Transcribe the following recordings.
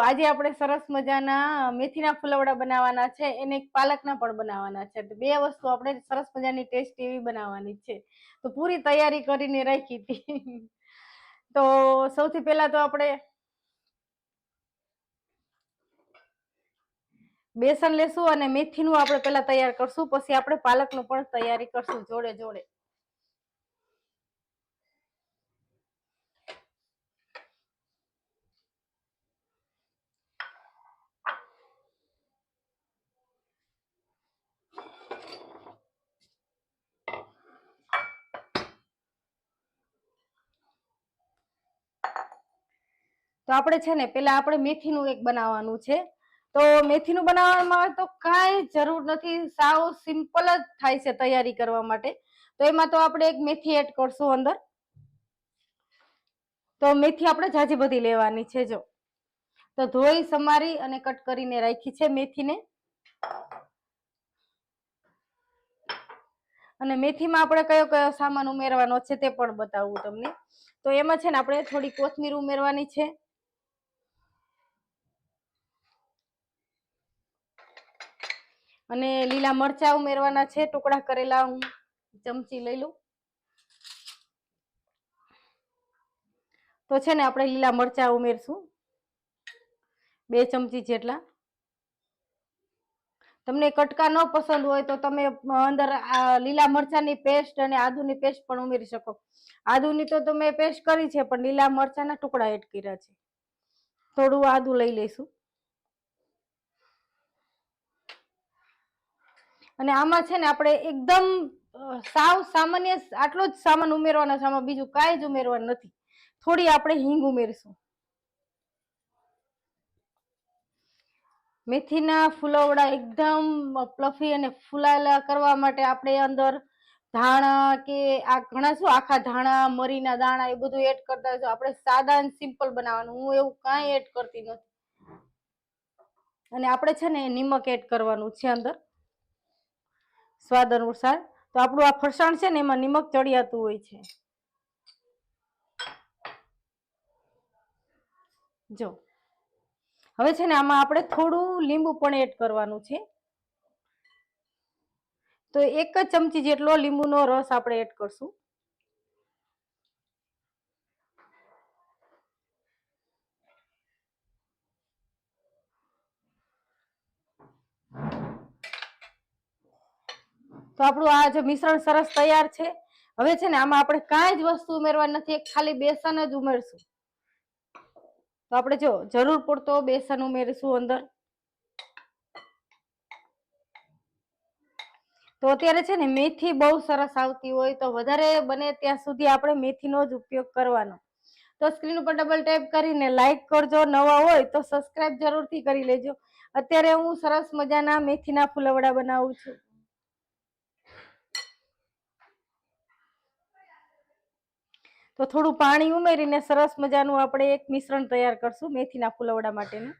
આજે આપણે સરસ મજાના મેથીના ફુલવડા બનાવવાના છે, એને પાલકના પણ બનાવવાના છે. તો બે વસ્તુ આપણે સરસ મજાની ટેસ્ટી એવી બનાવવાની છે. તો પૂરી તૈયારી કરીને રાખી હતી. તો સૌથી પહેલા તો આપણે બેસન લેશું અને મેથીનું આપણે પહેલા તૈયાર કરશું, પછી આપણે પાલકનું પણ તૈયારી કરશું જોડે જોડે. તો આપણે છે ને પેલા આપણે મેથીનું એક બનાવવાનું છે. તો મેથીનું બનાવવામાં તો કાંઈ જરૂર નથી, સાવ સિમ્પલ જ થાય છે તૈયારી કરવા માટે. તો એમાં તો આપણે એક મેથી એડ કરશું અંદર. તો મેથી આપણે ઝાઝી બધી લેવાની છે. જો તો ધોઈ સમારી અને કટ કરીને રાખી છે મેથીને. અને મેથીમાં આપણે કયો કયો સામાન ઉમેરવાનો છે તે પણ બતાવું તમને. તો એમાં છે ને આપણે થોડી કોથમીર ઉમેરવાની છે, અને લીલા મરચા ઉમેરવાના છે, ટુકડા કરેલા. હું ચમચી લઈ લઉં. તો છે ને આપણે લીલા મરચા ઉમેરશું 2 ચમચી જેટલા. તમને કટકા ન પસંદ હોય તો તમે અંદર લીલા મરચાની પેસ્ટ અને આદુની પેસ્ટ પણ ઉમેરી શકો. આદુની તો તમે પેસ્ટ કરી છે, પણ લીલા મરચાના ટુકડા એડ કર્યા છે. થોડું આદુ લઈ લઈશું. અને આમાં છે ને આપણે એકદમ સાવ સામાન્ય આટલો જ સામાન ઉમેરવાનો છે, આમાં બીજું કાંઈ જ ઉમેરવાનું નથી. થોડી આપણે હિંગ ઉમેરશું. મેથીના ફુલવડા એકદમ પ્લફી અને ફૂલાયેલા કરવા માટે આપણે અંદર ધાણા કે આ ઘણા શું આખા ધાણા, મરીના દાણા એ બધું એડ કરતા હોય છે. આપણે સાદા અને સિમ્પલ બનાવવાનું, હું એવું કાંઈ એડ કરતી નથી. અને આપણે છે ને નિમક એડ કરવાનું છે અંદર સ્વાદ અનુસાર. તો આપણું આ ફરસાણ છે ને એમાં નિમક ચડિયાતું હોય છે. જો હવે છે ને આમાં આપણે થોડું લીંબુ પણ એડ કરવાનું છે. તો 1 જ ચમચી જેટલો લીંબુનો રસ આપણે એડ કરશું. તો આપણું આ જે મિશ્રણ સરસ તૈયાર છે. હવે છે ને આમાં આપણે કાંઈ જ વસ્તુ ઉમેરવાની નથી, ખાલી બેસન જ ઉમેરશું. તો આપણે જો જરૂર પડતો બેસન ઉમેરીશું અંદર. તો અત્યારે છે ને મેથી બહુ સરસ આવતી હોય, તો વધારે બને ત્યાં સુધી આપણે મેથીનો જ ઉપયોગ કરવાનો. તો સ્ક્રીન ઉપર ડબલ ટેપ કરીને લાઈક કરજો, નવા હોય તો સબસ્ક્રાઇબ જરૂરથી કરી લેજો. અત્યારે હું સરસ મજાના મેથીના ફુલવડા બનાવું છું. તો થોડું પાણી ઉમેરીને સરસ મજાનું આપણે એક મિશ્રણ તૈયાર કરશું મેથીના ફુલવડા માટેનું.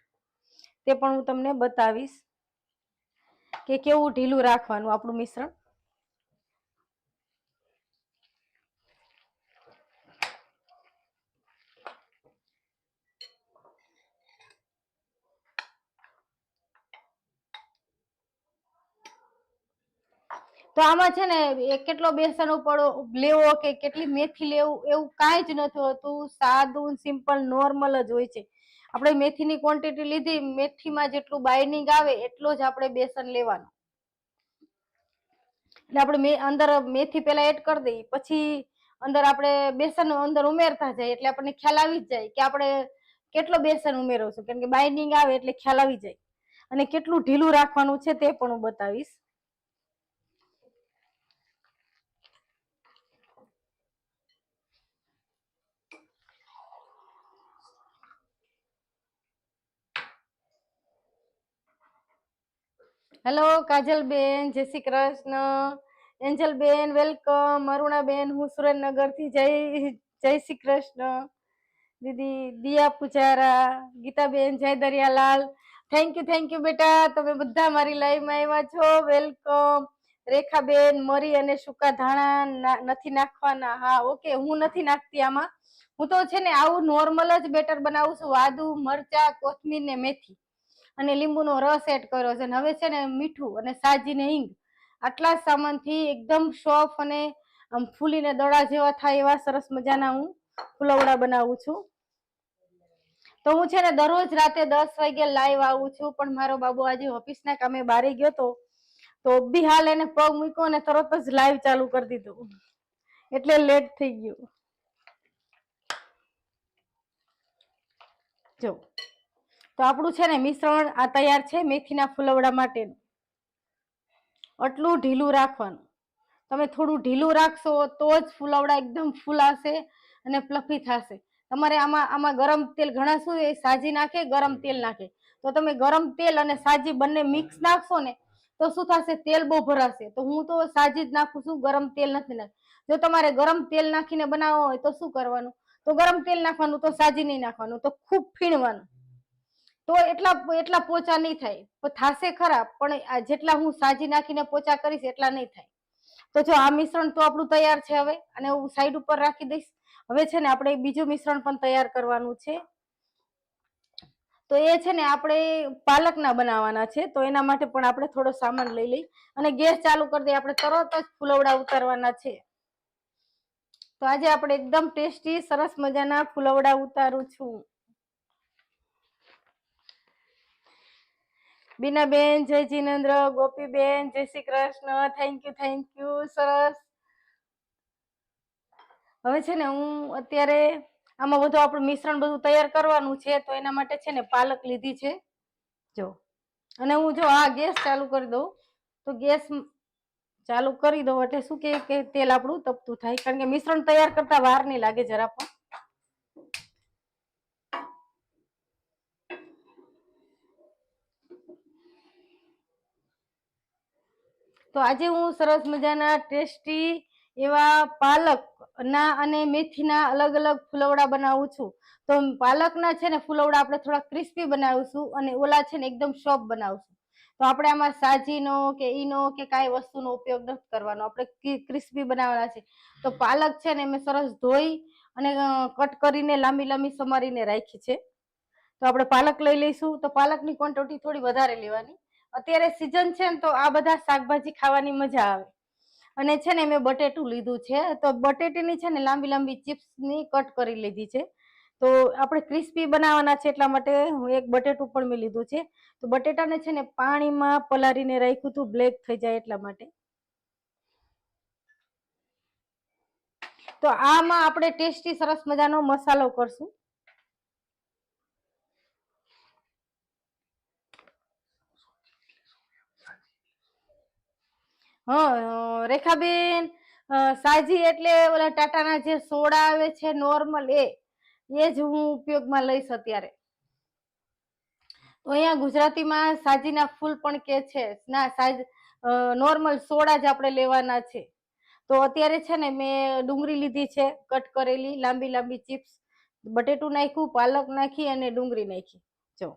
તે પણ હું તમને બતાવીશ કે કેવું ઢીલું રાખવાનું આપણું મિશ્રણ. તો આમાં છે ને કેટલો બેસન ઉપાડો લેવો કે કેટલી મેથી લેવું એવું કાંઈ જ નથી હોતું. સાદું સિમ્પલ નોર્મલ જ હોય છે. આપણે મેથીની ક્વોન્ટિટી લીધી, મેથીમાં જેટલું બાઇન્ડિંગ આવે એટલો જ આપણે બેસન લેવાનું. એટલે આપણે અંદર મેથી પેલા એડ કરી દઈએ, પછી અંદર આપણે બેસન અંદર ઉમેરતા જાય એટલે આપણને ખ્યાલ આવી જ જાય કે આપણે કેટલો બેસન ઉમેરો છો, કેમ કે બાઇન્ડિંગ આવે એટલે ખ્યાલ આવી જાય. અને કેટલું ઢીલું રાખવાનું છે તે પણ હું બતાવીશ. હેલો કાજલબેન, જય શ્રી કૃષ્ણ. એન્જલબેન વેલકમ. અરુણાબેન, હું સુરેન્દ્રનગરથી જય શ્રી કૃષ્ણ. દીદી દિયા પૂજારા, ગીતાબેન જય દરિયાલાલ. થેન્ક યુ બેટા, તમે બધા મારી લાઈવમાં આવ્યા છો. વેલકમ. રેખાબેન, મરી અને સૂકા ધાણા નથી નાખવાના? હા ઓકે, હું નથી નાખતી આમાં. હું તો છે ને આવું નોર્મલ જ બેટર બનાવું છું. આદુ, મરચા, કોથમીર ને મેથી અને લીંબુનો રસ એડ કર્યો છે. હવે છે ને મીઠું અને સાજી ને હિંગ, આટલા સામાનથી એકદમ સોફ્ટ અને ફૂલીને દડા જેવા થાય એવા સરસ મજાના હું ફુલવડા બનાવું છું. તો હું છે ને દરરોજ રાતે 10 વાગે લાઈવ આવું છું, પણ મારો બાબુ આજે ઓફિસના કામે બહાર ગયો તો બી હાલ એને પગ મૂક્યો અને તરત જ લાઈવ ચાલુ કરી દીધું, એટલે લેટ થઈ ગયું. જો તો આપણું છે ને મિશ્રણ આ તૈયાર છે મેથીના ફુલવડા માટેનું. આટલું ઢીલું રાખવાનું. તમે થોડું ઢીલું રાખશો તો જ ફુલવડા એકદમ ફૂલાશે અને ફ્લફી થશે. તમારે આમાં ગરમ તેલ, ઘણા શું એ સાજી નાખે, ગરમ તેલ નાખે. તો તમે ગરમ તેલ અને સાજી બંને મિક્સ નાખશો ને તો શું થશે, તેલ બહુ ભરાશે. તો હું તો સાજી જ નાખું છું, ગરમ તેલ નથી નાખતું. જો તમારે ગરમ તેલ નાખીને બનાવવો હોય તો શું કરવાનું, તો ગરમ તેલ નાખવાનું, તો સાજી નહીં નાખવાનું, તો ખૂબ ફીણવાનું. તો એટલા પોચા નહીં થાય, થશે ખરા, પણ જેટલા હું સાજી નાખીને પોચા કરીશ એટલા નહીં થાય. તો જો આ મિશ્રણ તો આપણું તૈયાર છે. હવે અને હું સાઈડ ઉપર રાખી દઈશ. હવે છે ને આપણે બીજું મિશ્રણ પણ તૈયાર કરવાનું છે. તો એ છે ને આપણે પાલકના બનાવવાના છે. તો એના માટે પણ આપણે થોડો સામાન લઈ લઈ અને ગેસ ચાલુ કરી દઈએ. આપણે તરત જ ફુલવડા ઉતારવાના છે. તો આજે આપણે એકદમ ટેસ્ટી સરસ મજાના ફુલવડા ઉતારું છું. બીનાબેન, જય જીનેન્દ્ર, ગોપીબેન, જય શ્રી કૃષ્ણ, થેન્ક યુ, સરસ. હવે છે ને હું અત્યારે આમાં બધું આપણું મિશ્રણ બધું તૈયાર કરવાનું છે. તો એના માટે છે ને પાલક લીધી છે. જો અને હું જો આ ગેસ ચાલુ કરી દઉં, તો ગેસ ચાલુ કરી દઉં એટલે શું કે તેલ આપણું તપતું થાય, કારણ કે મિશ્રણ તૈયાર કરતા વાર નહીં લાગે જરા પણ. તો આજે હું સરસ મજાના ટેસ્ટી એવા પાલકના અને મેથીના અલગ અલગ ફુલવડા બનાવું છું. તો પાલકના છે ને ફુલવડા આપણે થોડા ક્રિસ્પી બનાવીશું અને ઓલા છે ને એકદમ સોફ્ટ બનાવશું. તો આપણે આમાં સાજીનો કે ઈનો કે કાંઈ વસ્તુનો ઉપયોગ નથી કરવાનો, આપણે ક્રિસ્પી બનાવવાના છે. તો પાલક છે ને મેં સરસ ધોઈ અને કટ કરીને લાંબી લાંબી સમારીને રાખી છે. તો આપણે પાલક લઈ લઈશું. તો પાલકની ક્વોન્ટિટી થોડી વધારે લેવાની. અત્યારે સિઝન છે ને તો આ બધા શાકભાજી ખાવાની મજા આવે. અને છે ને મેં બટેટું લીધું છે. તો બટેટીની છે ને લાંબી લાંબી ચિપ્સની કટ કરી લીધી છે. તો આપણે ક્રિસ્પી બનાવવાના છે એટલા માટે હું એક બટેટું પણ મેં લીધું છે. તો બટેટાને છે ને પાણીમાં પલાળીને રાખ્યું હતું, બ્લેક થઈ જાય એટલા માટે. તો આમાં આપણે ટેસ્ટી સરસ મજાનો મસાલો કરશું. રેખાબેન, સાજી એટલે ઓલા ટાટાના જે સોડા આવે છે નોર્મલ, એ જ હું ઉપયોગમાં લઈશ અત્યારે. તો અહીંયા ગુજરાતીમાં સાજીના ફૂલ પણ કે છે ના, નોર્મલ સોડા જ આપણે લેવાના છે. તો અત્યારે છે ને મેં ડુંગળી લીધી છે કટ કરેલી, લાંબી લાંબી ચિપ્સ, બટેટું નાખ્યું, પાલક નાખી અને ડુંગળી નાખી. જો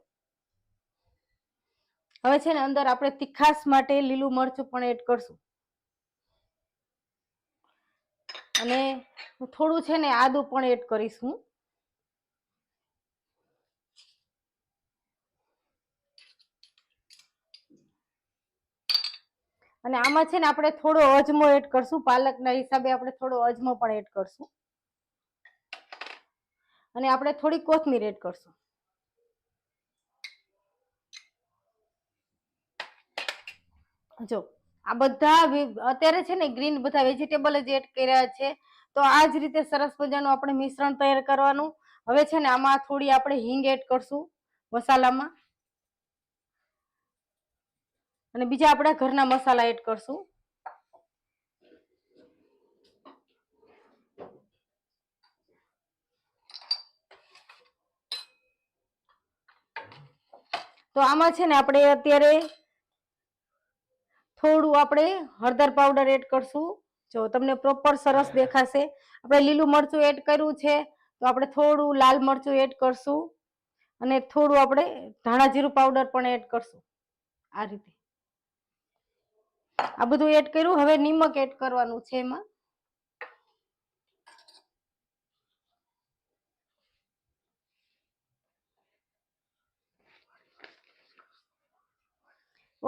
હવે છે ને અંદર આપણે તીખાસ માટે લીલું મરચું પણ એડ કરશું અને થોડું છે ને આદુ પણ એડ કરીશું. અને આમાં છે ને આપણે થોડો અજમો એડ કરશું, પાલકના હિસાબે આપણે થોડો અજમો પણ એડ કરશું અને આપણે થોડી કોથમીર એડ કરશું. જો આ બધા અત્યારે છે ને ગ્રીન બધા વેજીટેબલ જ એડ કર્યા છે. તો આ જ રીતે સરસ મજાનું આપણે મિશ્રણ તૈયાર કરવાનું. હવે છે ને આમાં થોડી આપણે હિંગ એડ કરશું મસાલામાં અને બીજા આપણા ઘરના મસાલા એડ કરશું. તો આમાં છે ને આપણે અત્યારે થોડું આપણે હળદર પાવડર એડ કરશું. જો તમને પ્રોપર સરસ દેખાશે. આપણે લીલું મરચું એડ કર્યું છે તો આપણે થોડું લાલ મરચું એડ કરશું અને થોડું આપણે ધાણા જીરું પાવડર પણ એડ કરશું. આ રીતે આ બધું એડ કર્યું. હવે નિમક એડ કરવાનું છે એમાં.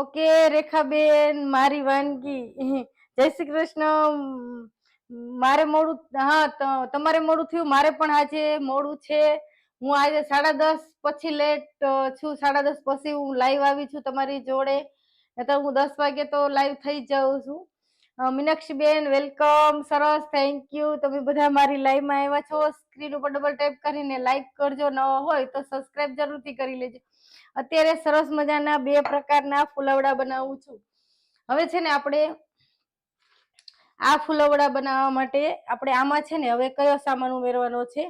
ઓકે રેખાબેન, મારી વાનગી. જય શ્રી કૃષ્ણ. મારે મોડું, હા તમારે મોડું થયું, મારે પણ આજે મોડું છે. હું આજે 10:30 પછી લેટ છું. 10:30 પછી હું લાઈવ આવી છું તમારી જોડે. તો હું 10 વાગે તો લાઈવ થઈ જાઉં છું. મીનાક્ષીબેન વેલકમ, સરસ, થેન્ક યુ. તમે બધા મારી લાઈવ માં આવ્યા છો. સ્ક્રીન ઉપર ડબલ ટેપ કરીને લાઈક કરજો, ન હોય તો સબસ્ક્રાઇબ જરૂરથી કરી લેજો. અત્યારે સરસ મજાના 2 પ્રકારના ફુલવડા બનાવું છું. હવે છે ને આપણે આ ફુલવડા બનાવવા માટે આપણે આમાં છે ને હવે કયો સામાન ઉમેરવાનો છે,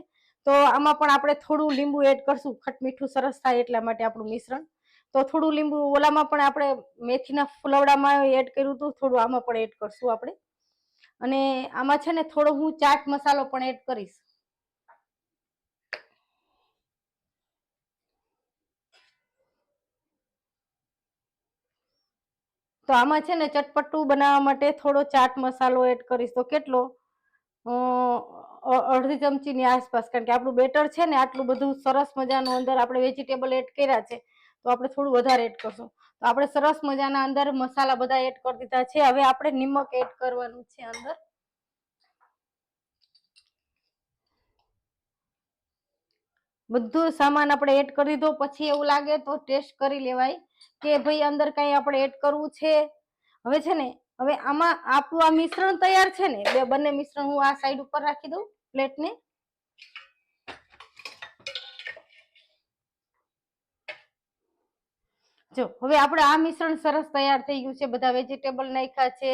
તો આમાં પણ આપણે થોડું લીંબુ એડ કરશું. ખટ મીઠું સરસ થાય એટલા માટે આપણું મિશ્રણ. તો થોડું લીંબુ ઓલામાં પણ આપણે મેથીના ફુલવડામાં એડ કર્યું હતું, થોડું આમાં પણ એડ કરશું આપણે. અને આમાં છે ને થોડો હું ચાટ મસાલો પણ એડ કરીશ. તો આમાં છે ને ચટપટું બનાવવા માટે થોડો ચાટ મસાલો એડ કરીશ. તો કેટલો, અડધી ચમચીની આસપાસ. કારણ કે આપણું બેટર છે ને આટલું બધું સરસ મજાનું અંદર આપણે વેજીટેબલ એડ કર્યા છે, તો આપણે થોડું વધારે એડ કરશું. તો આપણે સરસ મજાના અંદર મસાલા બધા એડ કરી દીધા છે. હવે આપણે નિમક એડ કરવાનું છે અંદર. બધું સામાન આપણે એડ કરી દીધો. પછી એવું લાગે તો ટેસ્ટ કરી લેવાય કે ભાઈ અંદર કઈ આપણે એડ કરવું છે. હવે છે ને હવે આમાં આપણું આ મિશ્રણ તૈયાર છે ને, બંને મિશ્રણ હું આ સાઈડ ઉપર રાખી દઉં પ્લેટને. જો હવે આપણે આ મિશ્રણ સરસ તૈયાર થઈ ગયું છે. બધા વેજીટેબલ નાખ્યા છે,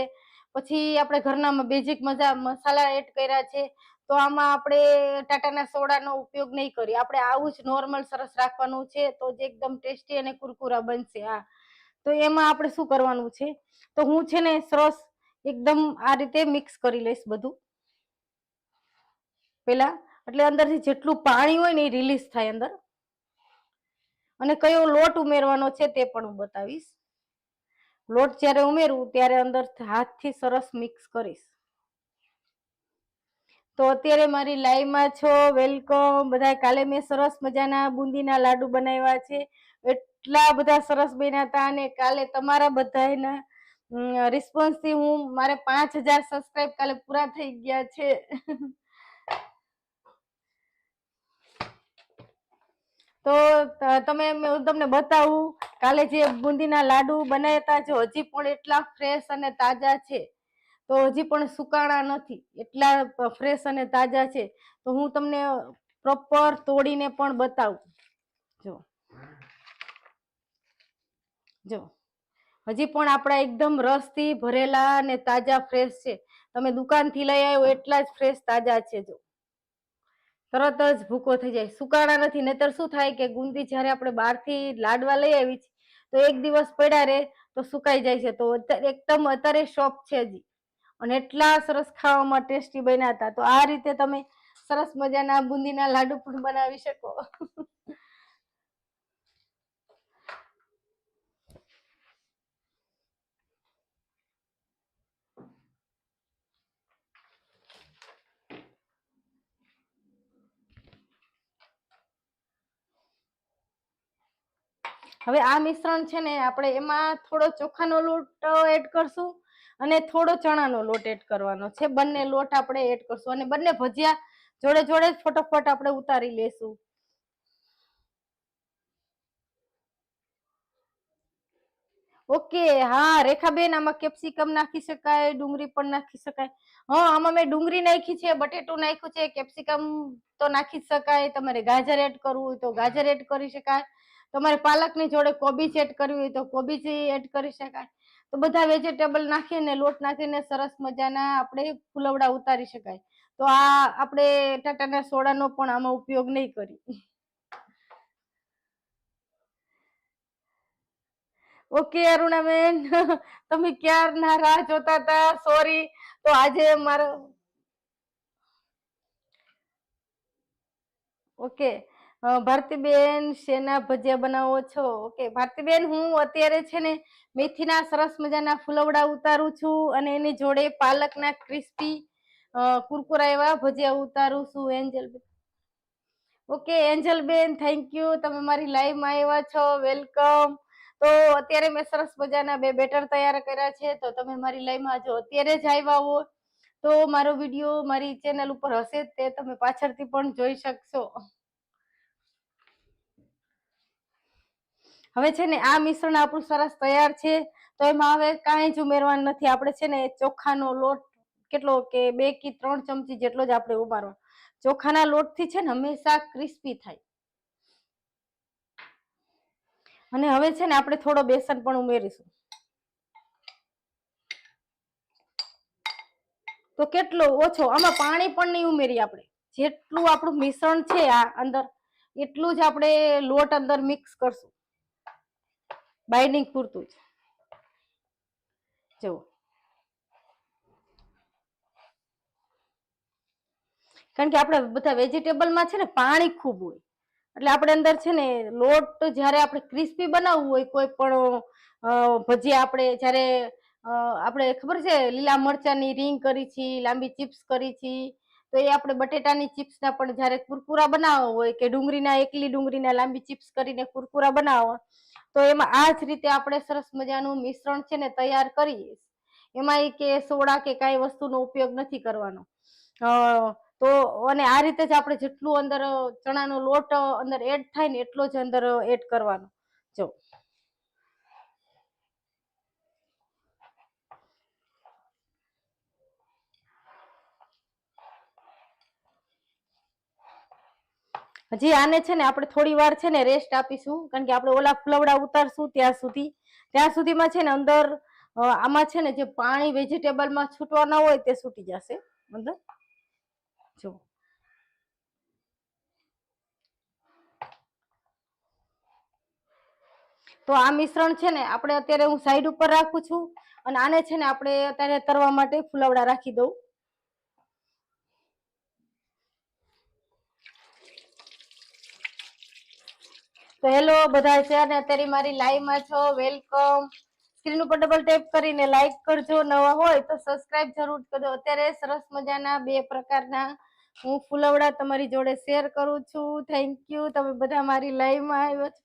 પછી આપણે ઘરના બેઝિક મસાલા એડ કર્યા છે. તો આમાં આપણે ટાટાના સોડાનો ઉપયોગ નહીં કરીએ. આપણે આવું જ નોર્મલ સરસ રાખવાનું છે, તો જે એકદમ ટેસ્ટી અને કુરકુરા બનશે. હા, તો એમાં આપણે શું કરવાનું છે, તો હું છે ને સરસ એકદમ આ રીતે મિક્સ કરી લઈશ બધું પેલા, એટલે અંદરથી જેટલું પાણી હોય ને એ રિલીઝ થાય અંદર. અને કયો લોટ ઉમેરવાનો છે તે પણ હું બતાવીશ. લોટ જ્યારે ઉમેરું ત્યારે અંદર હાથથી સરસ મિક્સ કરીશ. તો અત્યારે મારી લાઈવમાં છો, વેલકમ બધા. કાલે મેં સરસ મજાના બુંદીના લાડુ બનાવ્યા છે. એટલા બધા સરસ બન્યા હતા. અને કાલે તમારા બધાના રિસ્પોન્સ થી મારે 5000 સબસ્ક્રાઇબ કાલે પૂરા થઈ ગયા છે. તો હું તમને બતાવું કાલે જે બુંદીના લાડુ બનાવ્યા હતા, જો હજી પણ એટલા ફ્રેશ અને તાજા છે. તો હજી પણ સુકાણા નથી, એટલા ફ્રેશ અને તાજા છે. તો હું તમને પ્રોપર તોડીને પણ બતાવું. જો હજી પણ આપણા એકદમ રસથી ભરેલા અને તાજા ફ્રેશ છે. તમે દુકાનથી લઈ આવ્યો એટલા જ ફ્રેશ તાજા છે. જો તરત જ ભૂકો થઈ જાય, સુકાણા નથી. નહીતર શું થાય કે ગુંદી જયારે આપણે બહારથી લાડવા લઈ આવી છે, તો એક દિવસ પડ્યા રે તો સુકાઈ જાય છે. તો એકદમ અત્યારે સોફ્ટ છે હજી, અને એટલા સરસ ખાવામાં ટેસ્ટી બન્યા હતા. તો આ રીતે તમે સરસ મજાના બુંદીના લાડુ પણ બનાવી શકો. હવે આ મિશ્રણ છે ને આપણે એમાં થોડો ચોખાનો લોટ એડ કરશું અને થોડો ચણાનો લોટ એડ કરવાનો છે. બંને લોટ આપણે એડ કરશું અને બંને ભજીયા જોડે જોડે ફટોફટ આપણે ઉતારી લેશું. ઓકે, હા રેખાબેન, આમાં કેપ્સિકમ નાખી શકાય, ડુંગળી પણ નાખી શકાય. હા, આમાં મેં ડુંગળી નાખી છે, બટેટું નાખ્યું છે, કેપ્સિકમ તો નાખી શકાય. તમારે ગાજર એડ કરવું હોય તો ગાજર એડ કરી શકાય. તમારે પાલકની જોડે કોબીજ એડ કરવી હોય તો કોબીજ એડ કરી શકાય. તો બધા વેજીટેબલ નાખીને લોટ નાખીને સરસ મજાના આપણે ફુલવડા ઉતારી શકાય. તો આ આપણે ટાટાના સોડાનો પણ આમાં ઉપયોગ નહીં કરી. ઓકે અરુણાબેન, તમે ક્યારના રાહ જોતા હતા, સોરી. તો આજે મારો ઓકે. ભારતીબેન, શેના ભજીયા બનાવો છો? ઓકે ભારતીબેન, હું અત્યારે છે ને મેથીના સરસ મજાના ફુલવડા ઉતારું છું અને એની જોડે પાલકના ક્રિસ્પી કુરકુરા એવા ભજીયા ઉતારું છું. એન્જલબેન, ઓકે એન્જલબેન, થેન્ક યુ. તમે મારી લાઈવમાં આવ્યા છો, વેલકમ. તો અત્યારે મેં સરસ મજાના 2 બેટર તૈયાર કર્યા છે. તો તમે મારી લાઈવમાં જો અત્યારે જ આવ્યા હો તો મારો વિડીયો મારી ચેનલ ઉપર હશે તે તમે પાછળથી પણ જોઈ શકશો. હવે છે ને આ મિશ્રણ આપણું સરસ તૈયાર છે. તો એમાં હવે કાંઈ જ ઉમેરવાનું નથી. આપણે છે ને ચોખાનો લોટ કેટલો કે 2 કે 3 ચમચી જેટલો જ આપણે ઉમેરવાનો. ચોખાના લોટથી છે ને હંમેશા ક્રિસ્પી થાય. અને હવે છે ને આપણે થોડો બેસન પણ ઉમેરીશું. તો કેટલો ઓછો, આમાં પાણી પણ નહીં ઉમેરી આપણે. જેટલું આપણું મિશ્રણ છે આ અંદર એટલું જ આપણે લોટ અંદર મિક્સ કરશું, બાઇન્ડિંગ પૂરતું જ. જો કારણ કે આપણે બધા વેજીટેબલમાં છે ને પાણી ખૂબ હોય, એટલે આપણે અંદર છે ને લોટ જ્યારે આપણે ક્રિસ્પી બનાવવું હોય, કોઈ પણ ભજીયા આપણે જ્યારે આપણે ખબર છે લીલા મરચાની રીંગ કરી છે, લાંબી ચિપ્સ કરી છે, તો એ આપણે બટેટાની ચિપ્સના પણ જ્યારે કુરકુરા બનાવવા હોય કે ડુંગળીના એકલી ડુંગળીના લાંબી ચિપ્સ કરીને કુરકુરા બનાવવા, તો એમાં આ જ રીતે આપણે સરસ મજાનું મિશ્રણ છે ને તૈયાર કરીએ. એમાં કે સોડા કે કાંઈ વસ્તુનો ઉપયોગ નથી કરવાનો. તો અને આ રીતે જ આપણે જેટલું અંદર ચણાનો લોટ અંદર એડ થાય ને એટલો જ અંદર એડ કરવાનો. જો હજી આને છે ને આપણે થોડી વાર છે ને રેસ્ટ આપીશું, કારણ કે આપણે ઓલા ફુલવડા ઉતારશું ત્યાં સુધીમાં છે ને અંદર આમાં છે ને જે પાણી વેજીટેબલમાં છૂટવાના હોય તે છૂટી જશે અંદર. જો તો આ મિશ્રણ છે ને આપણે અત્યારે હું સાઈડ ઉપર રાખું છું, અને આને છે ને આપણે અત્યારે તરવા માટે ફુલવડા રાખી દઉં. તો હેલો બધા છે ને અત્યારે મારી લાઈવમાં છો, વેલકમ. સ્ક્રીન ઉપર ડબલ ટેપ કરીને લાઈક કરજો, નવા હોય તો સબસ્ક્રાઇબ જરૂર કરજો. અત્યારે સરસ મજાના 2 પ્રકારના હું ફુલવડા તમારી જોડે શેર કરું છું. થેન્ક યુ, તમે બધા મારી લાઈવમાં આવ્યો છો.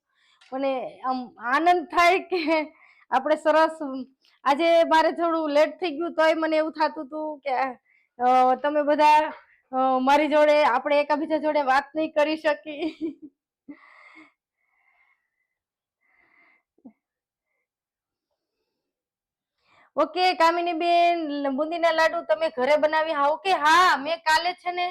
મને આમ આનંદ થાય કે આપણે સરસ, આજે મારે થોડું લેટ થઈ ગયું તોય મને એવું થતું હતું કે તમે બધા મારી જોડે આપણે એકબીજા જોડે વાત નહીં કરી શકી. ઓકે કામિની બેન, બુંદીના લાડુ તમે ઘરે બનાવી? હા ઓકે, હા મેં કાલે છે ને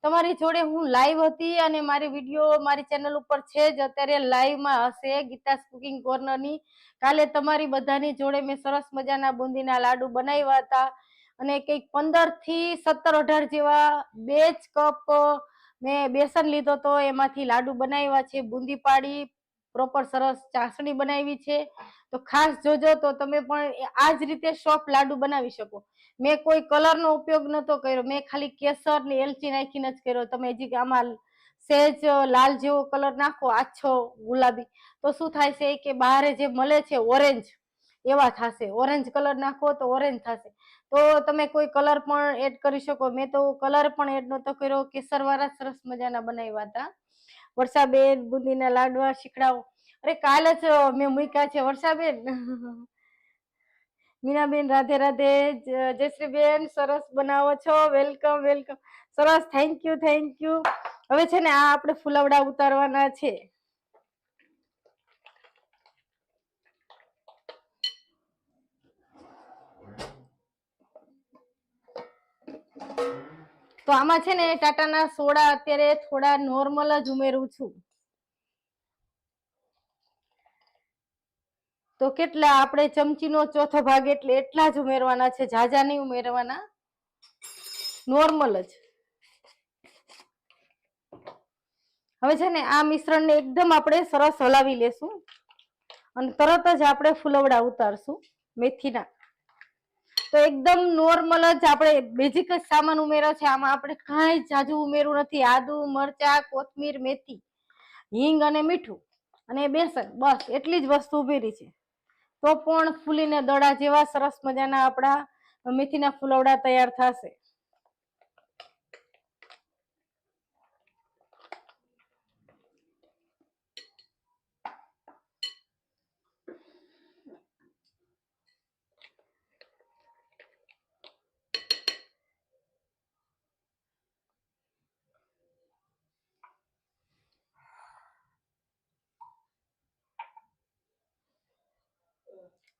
તમારી જોડે હું લાઈવ હતી અને મારી વિડીયો મારી ચેનલ ઉપર છે જ, અત્યારે લાઈવમાં હશે ગીતાસ કુકિંગ કોર્નરની. કાલે તમારી બધાની જોડે મેં સરસ મજાના બુંદીના લાડુ બનાવ્યા હતા, અને કંઈક 15 થી 17, 18 જેવા 2 જ કપ મેં બેસન લીધો તો એમાંથી લાડુ બનાવ્યા છે, બુંદી પાડી પ્રોપર સરસ ચાસણી બનાવી છે. તો ખાસ જોજો તો તમે પણ આ જ રીતે સોફ્ટ લાડુ બનાવી શકો. મેં કોઈ કલરનો ઉપયોગ નતો કર્યો, મેં ખાલી કેસર ને એલચી નાખીને જ કર્યો. તમે હજી આમાં સહેજ લાલ જેવો કલર નાખો, આછો ગુલાબી, તો શું થાય છે કે બહાર જે મળે છે ઓરેન્જ એવા થશે. ઓરેન્જ કલર નાખો તો ઓરેન્જ થશે. તો તમે કોઈ કલર પણ એડ કરી શકો. મેં તો કલર પણ એડ નતો કર્યો, કેસર વાળા સરસ મજાના બનાવ્યા હતા. વર્ષાબેન બુંદીના લાડવા શીખડાવો. અરે કાલ જ મેં મૂક્યા છે વર્ષાબેન. મીનાબેન રાધે રાધે. જયશ્રીબેન સરસ બનાવો છો, વેલકમ વેલકમ. સરસ, થેન્ક યુ થેન્ક યુ. હવે છે ને આ આપણે ફુલવડા ઉતારવાના છે. તો આમાં છે ને ટાટાના સોડા અત્યારે થોડા નોર્મલ જ ઉમેરું છું. તો કેટલા આપણે ચમચીનો ચોથો ભાગ એટલે એટલા જ ઉમેરવાના છે, ઝાઝા નહીં ઉમેરવાના, નોર્મલ જ. હવે છે ને આ મિશ્રણને એકદમ આપણે સરસ હલાવી લેશું, અને તરત જ આપણે ફુલવડા ઉતારશું મેથીના. તો એકદમ નોર્મલ જ આપણે બેઝિક જ સામાન ઉમેરો છે. આમાં આપણે કાંઈ જાજુ ઉમેરવું નથી. આદુ, મરચા, કોથમીર, મેથી, હિંગ અને મીઠું અને બેસન, બસ એટલી જ વસ્તુ ઉમેરી છે. તો પણ ફૂલીને દડા જેવા સરસ મજાના આપણા મેથીના ફુલવડા તૈયાર થશે.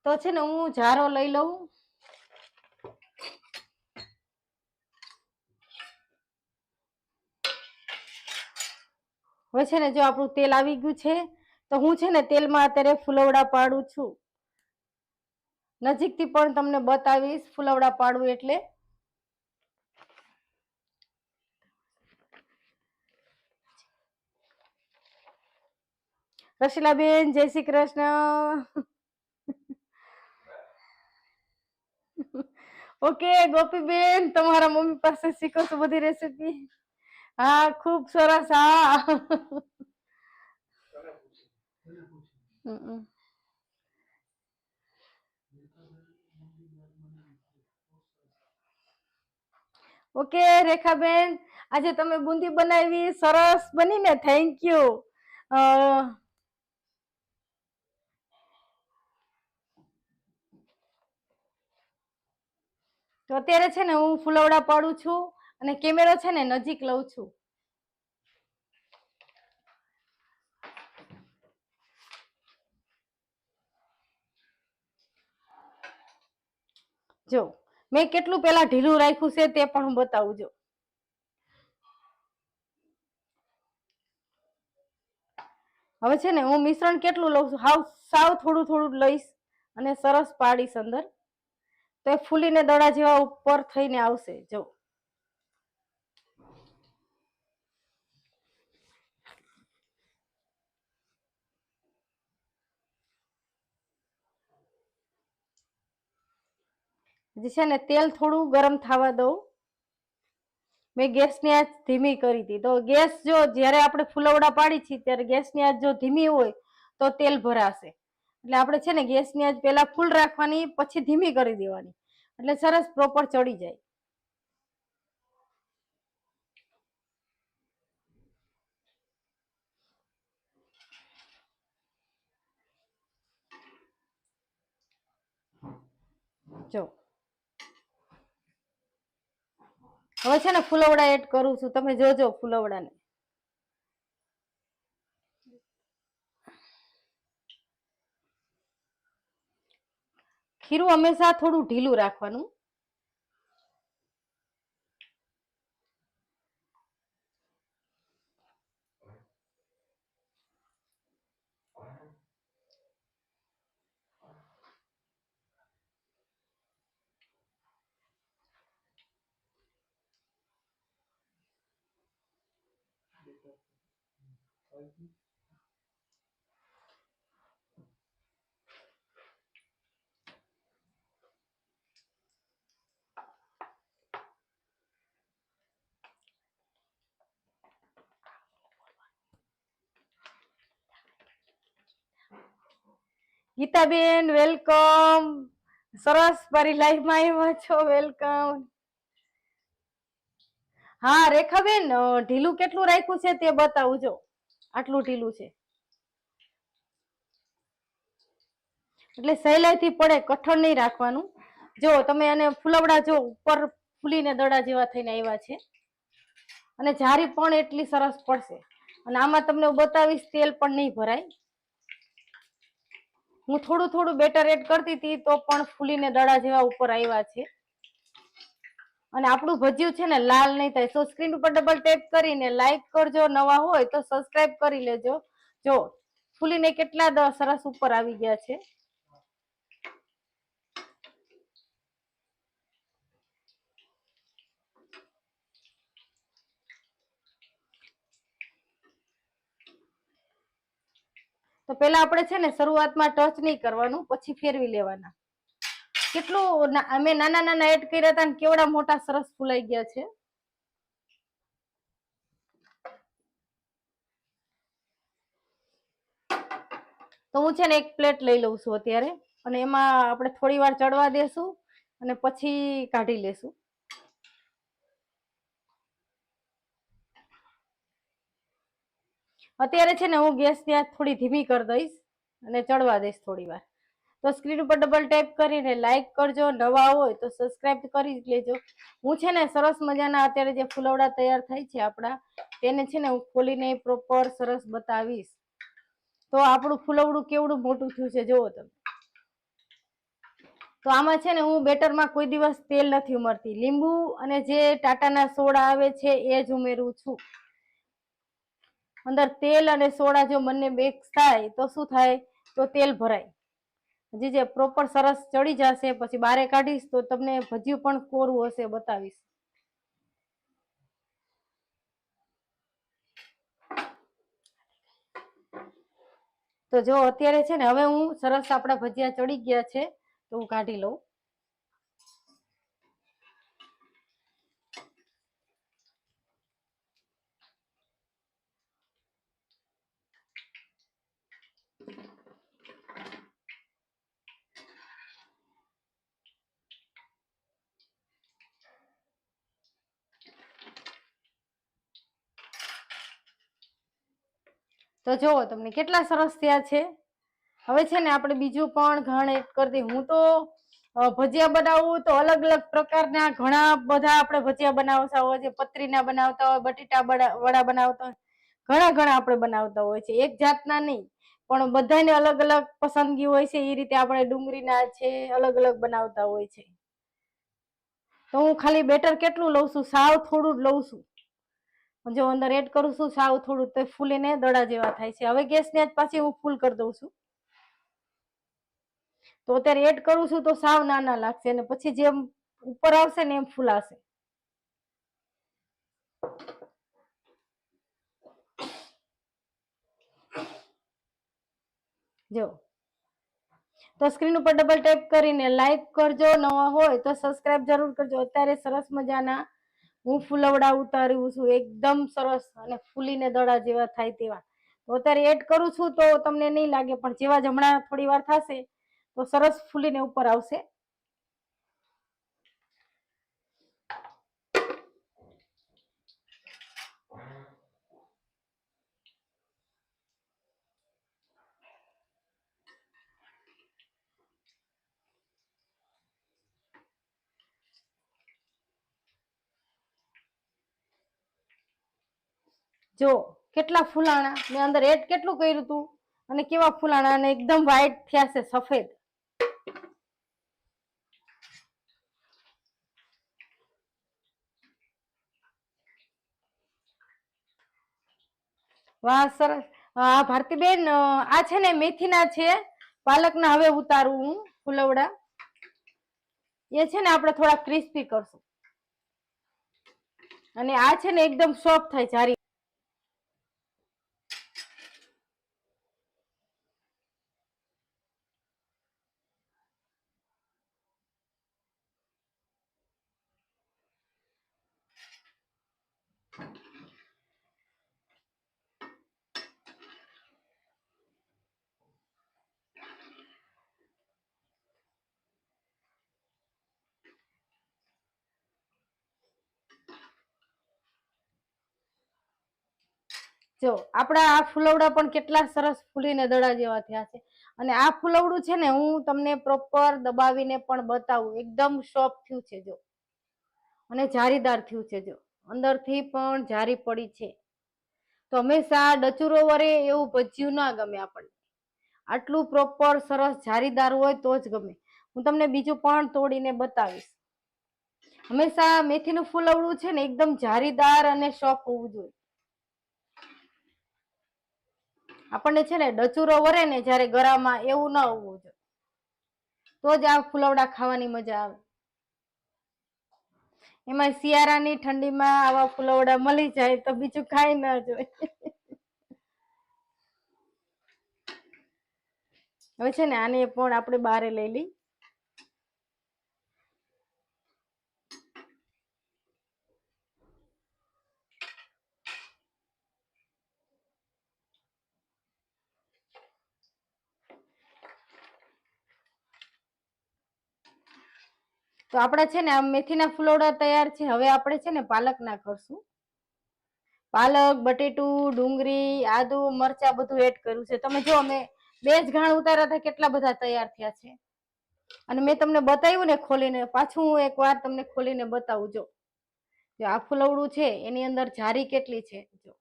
તો છે ને હું જારો લઈ લઉં. હવે છે ને જો આપણું તેલ આવી ગયું છે તો હું છે ને તેલમાં અત્યારે ફુલવડા પાડું છું. નજીકથી પણ તમને બતાવીશ ફુલવડા પાડવું એટલે. રસીલાબેન જય શ્રી કૃષ્ણ. ઓકે ગોપીબેન તમારા મમ્મી પાસે શીખો છો બધી રેસીપી. હા ખૂબ સરસ. હા ઓકે રેખાબેન આજે તમે બુંદી બનાવી સરસ બની ને. Thank you. તો અત્યારે છે ને હું ફુલવડા પાડું છું અને કેમેરો છે ને નજીક લઉં છું. જો મેં કેટલું પેલા ઢીલું રાખ્યું છે તે પણ હું બતાવું. જો હવે છે ને હું મિશ્રણ કેટલું લઉં છું, સાવ થોડું થોડું લઈશ અને સરસ પાડીશ અંદર, તો એ ફૂલીને દડા જેવા ઉપર થઈને આવશે. જો હજી છે ને તેલ થોડું ગરમ થવા દઉં. મેં ગેસની આંચ ધીમી કરી હતી. તો ગેસ જો જયારે આપણે ફુલવડા પાડી છીએ ત્યારે ગેસની આંચ જો ધીમી હોય તો તેલ ભરાશે. એટલે આપણે છે ને ગેસની આંચ પેલા ફૂલ રાખવાની, પછી ધીમી કરી દેવાની, એટલે સરસ પ્રોપર ચડી જાય. જો હવે છે ને ફુલવડા એડ કરું છું. તમે જોજો ફુલવડાને. ખીરું હંમેશા થોડું ઢીલું રાખવાનું. ગીતાબેન વેલકમ. સરસ મારી લાઈફમાં આવ્યા છો. વેલકમ. હા રેખાબેન ઢીલું કેટલું રાખ્યું છે તે બતાવજો. આટલું ઢીલું છે એટલે સહેલાઈથી પડે, કઠણ નહીં રાખવાનું. જો તમે એને ફુલવડા જો ઉપર ફૂલીને દડા જેવા થઈને આવ્યા છે, અને જારી પણ એટલી સરસ પડશે. અને આમાં તમને બતાવીશ તેલ પણ નહીં ભરાય. હું થોડું થોડું બેટર એડ કરતી હતી તો પણ ફૂલીને દડા જેવા ઉપર આવ્યા છે. અને આપણું ભજીયું છે ને લાલ નહીં થાય. તો સ્ક્રીન ઉપર ડબલ ટેપ કરીને લાઈક કરજો, નવા હોય તો સબસ્ક્રાઇબ કરી લેજો. જો ફૂલીને કેટલા સરસ ઉપર આવી ગયા છે. તો પેલા આપણે છે ને શરૂઆતમાં ટચ નહીં કરવાનું, પછી ફેરવી લેવાના. કેટલું અમે નાના નાના એડ કર્યા હતા ને કેવડા મોટા સરસ ફૂલાઈ ગયા છે. તો હું છે ને એક પ્લેટ લઈ લઉં છું અત્યારે, અને એમાં આપણે થોડી વાર ચડવા દેશું અને પછી કાઢી લેશું. અત્યારે છે ને હું ગેસની આંચ થોડી ધીમી કરી દઈશ અને ચડવા દઈશ થોડી વાર. તો સ્ક્રીન ઉપર ડબલ ટેપ કરીને લાઈક કરજો, નવા હોય તો સબસ્ક્રાઇબ કરી લેજો. હું છે ને સરસ મજાના અત્યારે જે ફુલવડા તૈયાર થાય છે આપણા, તેને છે ને હું ખોલીને પ્રોપર સરસ બતાવીશ. તો આપણું ફુલવડું કેવડું મોટું થયું છે જોવો તમે. તો આમાં છે ને હું બેટરમાં કોઈ દિવસ તેલ નથી ઉમેરતી, લીંબુ અને જે ટાટાના સોડા આવે છે એ જ ઉમેરું છું. અંદર તેલ અને સોડા જો બંને મિક્સ થાય તો શું થાય, તો તેલ ભરાય. હજી જે પ્રોપર સરસ ચડી જશે પછી બારે કાઢીશ તો તમને ભજીયું પણ કોરું હશે બતાવીશ. તો જો અત્યારે છે ને હવે હું સરસ આપણા ભજીયા ચડી ગયા છે તો હું કાઢી લઉં. તો જો તમને કેટલા સરસ થયા છે. હવે છે ને આપણે બીજું પણ ઘણ એડ કરી દઈએ. હું તો ભજીયા બનાવું તો અલગ અલગ પ્રકારના ઘણા બધા આપણે ભજીયા બનાવતા હોય છે. પતરીના બનાવતા હોય, બટેટા વડા બનાવતા હોય, ઘણા ઘણા આપણે બનાવતા હોય છે. એક જાતના નહીં, પણ બધાને અલગ અલગ પસંદગી હોય છે. એ રીતે આપણે ડુંગળીના છે અલગ અલગ બનાવતા હોય છે. તો હું ખાલી બેટર કેટલું લઉં છું, સાવ થોડું જ લઉં છું. જો અંદર એડ કરું છું સાવ થોડું, તો ફૂલીને દડા જેવા થાય છે. હવે ગેસને જ પાછી હું ફૂલ કરી દઉં છું. તો અત્યારે એડ કરું છું તો સાવ નાના લાગશે અને પછી જેમ ઉપર આવશે ને એમ ફૂલાશે. જો તો સ્ક્રીન ઉપર ડબલ ટેપ કરીને લાઈક કરજો, નવા હોય તો સબસ્ક્રાઇબ જરૂર કરજો. અત્યારે સરસ મજાના હું ફૂલવડા ઉતારું છું, એકદમ સરસ અને ફૂલીને દડા જેવા થાય તેવા. તો અત્યારે એડ કરું છું તો તમને નહીં લાગે, પણ જેવા જ હમણાં થોડી વાર થશે તો સરસ ફૂલીને ઉપર આવશે. જો કેટલા ફૂલાણા મેં અંદર એડ કેટલું કર્યું હતું અને કેવા ફૂલાણા અને એકદમ વ્હાઈટ થયા છે, સફેદ. વાહ સરસ. ભારતીબેન આ છે ને મેથીના છે, પાલકના હવે ઉતારું હું ફૂલવડા. એ છે ને આપણે થોડા ક્રિસ્પી કરશું અને આ છે ને એકદમ સોફ્ટ થાય જારી. જો આપણા આ ફૂલવડા પણ કેટલા સરસ ફૂલીને દડા જેવા થયા છે. અને આ ફૂલવડું છે ને હું તમને પ્રોપર દબાવીને પણ બતાવું, એકદમ સોફ્ટ થયું છે જો, અને જારીદાર થયું છે. જો અંદરથી પણ જારી પડી છે. તો હંમેશા ડચુરો વરે એવું ભજીયું ના ગમે આપણને, આટલું પ્રોપર સરસ જારીદાર હોય તો જ ગમે. હું તમને બીજું પણ તોડીને બતાવીશ. હંમેશા મેથીનું ફૂલવડું છે ને એકદમ જારીદાર અને સોફ્ટ હોવું જોઈએ. આપણને છે ને ડચુરો વરે ને જયારે ગળામાં, એવું ના હોવું જોઈએ. તો જ આ ફૂલવડા ખાવાની મજા આવે. એમાં શિયાળાની ઠંડીમાં આવા ફૂલવડા મળી જાય તો બીજું ખાઈ ના જોઈએ. હવે છે ને આને પણ આપણે બારે લઈ લઈ. તો આપડા છે ને આ મેથીના ફૂલવડા તૈયાર છે. હવે આપણે છે ને પાલકના કરશું. પાલક, બટેટું, ડુંગળી, આદુ, મરચા બધું એડ કર્યું છે. તમે જો અમે 2 જ ઘાણ ઉતાર્યા હતા, કેટલા બધા તૈયાર થયા છે. અને મેં તમને બતાવ્યું ને ખોલીને, પાછું હું એક વાર તમને ખોલીને બતાવું. જો આ ફૂલવડું છે એની અંદર જારી કેટલી છે. જો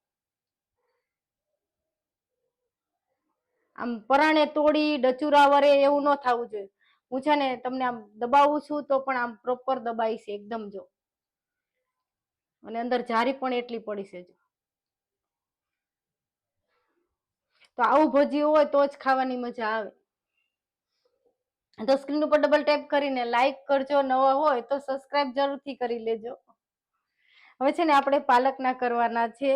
આમ પરાણે તોડી ડચુરા વરે એવું ન થવું જોઈએ. હું છે ને તમને આમ દબાવું છું તો પણ આમ પ્રોપર દબાઈ છે એકદમ, જો. અને અંદર જારી પણ એટલી પડી છે, જો. તો આવું ભજીયું હોય તો જ ખાવાની મજા આવે. તો સ્ક્રીન ઉપર ડબલ ટેપ કરીને લાઈક કરજો, નવા હોય તો સબસ્ક્રાઇબ જરૂરથી કરી લેજો. હવે છે ને આપણે પાલકના કરવાના છે,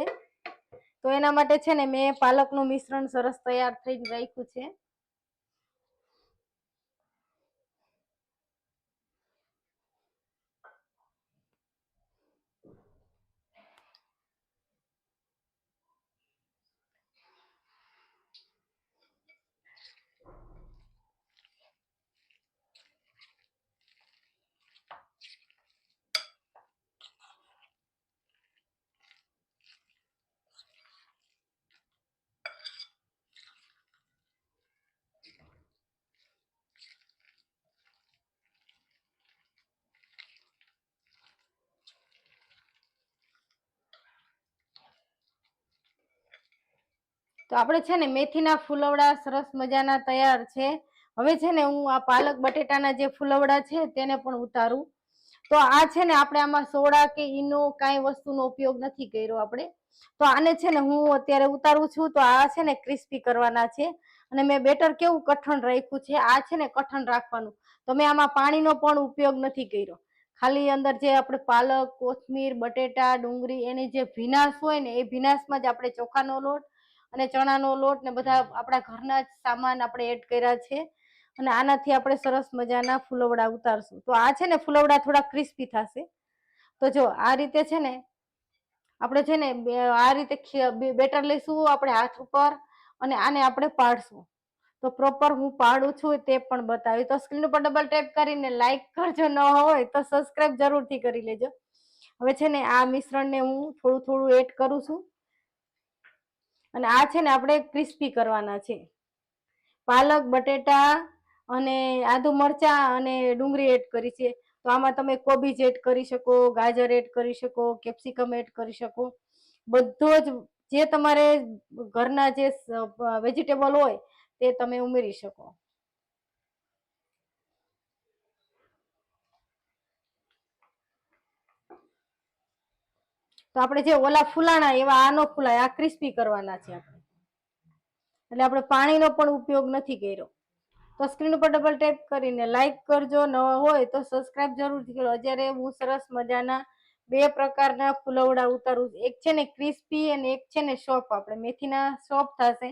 તો એના માટે છે ને મેં પાલકનું મિશ્રણ સરસ તૈયાર થઈને રાખ્યું છે. તો આપણે છે ને મેથીના ફૂલવડા સરસ મજાના તૈયાર છે. હવે છે ને હું આ પાલક બટેટાના જે ફૂલવડા છે તેને પણ ઉતારું. તો આ છે ને આપણે આમાં સોડા કે ઈનો કાંઈ વસ્તુનો ઉપયોગ નથી કર્યો આપણે. તો આને છે ને હું અત્યારે ઉતારું છું. તો આ છે ને ક્રિસ્પી કરવાના છે, અને મેં બેટર કેવું કઠણ રાખ્યું છે. આ છે ને કઠણ રાખવાનું. તો મેં આમાં પાણીનો પણ ઉપયોગ નથી કર્યો. ખાલી અંદર જે આપણે પાલક, કોથમીર, બટેટા, ડુંગળી એની જે ભીનાશ હોય ને એ ભીનાશમાં જ આપણે ચોખાનો લોટ અને ચણાનો લોટ ને બધા આપણા ઘરના જ સામાન આપણે એડ કર્યા છે. અને આનાથી આપણે સરસ મજાના ફૂલવડા ઉતારશું. તો આ છે ને ફૂલવડા થોડા ક્રિસ્પી થશે. તો જો આ રીતે છે ને આપણે છે ને આ રીતે બેટર લઈશું આપણે હાથ ઉપર, અને આને આપણે પાડશું. તો પ્રોપર હું પાડું છું તે પણ બતાવી. તો સ્ક્રીન ઉપર ડબલ ટેપ કરીને લાઈક કરજો, ન હોય તો સબસ્ક્રાઇબ જરૂરથી કરી લેજો. હવે છે ને આ મિશ્રણને હું થોડું થોડું એડ કરું છું, અને આ છે ને આપણે ક્રિસ્પી કરવાના છે. પાલક, બટેટા અને આદુ મરચા અને ડુંગળી એડ કરી છે. તો આમાં તમે કોબીજ એડ કરી શકો, ગાજર એડ કરી શકો, કેપ્સિકમ એડ કરી શકો. બધો જ જે તમારે ઘરના જે વેજીટેબલ હોય તે તમે ઉમેરી શકો. તો આપણે જે ઓલા ફૂલાણા એવા આ નો ફૂલાય, આ ક્રિસ્પી કરવાના છે આપણે. એટલે આપણે પાણીનો પણ ઉપયોગ નથી કર્યો. તો સ્ક્રીન ઉપર ડબલ ટેપ કરીને લાઈક કરજો, નવા હોય તો સબસ્ક્રાઇબ જરૂરથી કરો. અત્યારે હું સરસ મજાના બે પ્રકારના ફૂલવડા ઉતારું. એક છે ને ક્રિસ્પી અને એક છે ને સોફ્ટ. આપણે મેથીના સોફ્ટ થશે,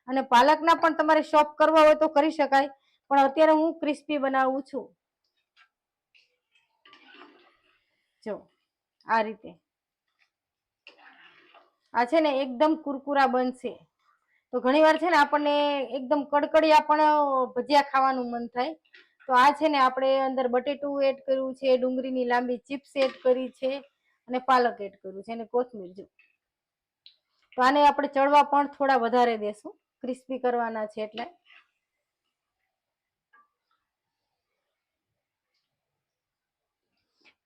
અને પાલકના પણ તમારે સોફ્ટ કરવા હોય તો કરી શકાય, પણ અત્યારે હું ક્રિસ્પી બનાવું છું. જો આ રીતે આ છે ને એકદમ કુરકુરા બનશે. તો ઘણી વાર છે ને આપણને એકદમ કડકડિયા પણ ભજીયા ખાવાનું મન થાય. તો આ છે ને આપણે અંદર બટેટું એડ કર્યું છે, ડુંગળીની લાંબી ચિપ્સ એડ કરી છે, અને પાલક એડ કર્યું છે, અને કોથમીર. જો તો આને આપણે ચડવા પણ થોડા વધારે દેશું, ક્રિસ્પી કરવાના છે એટલે.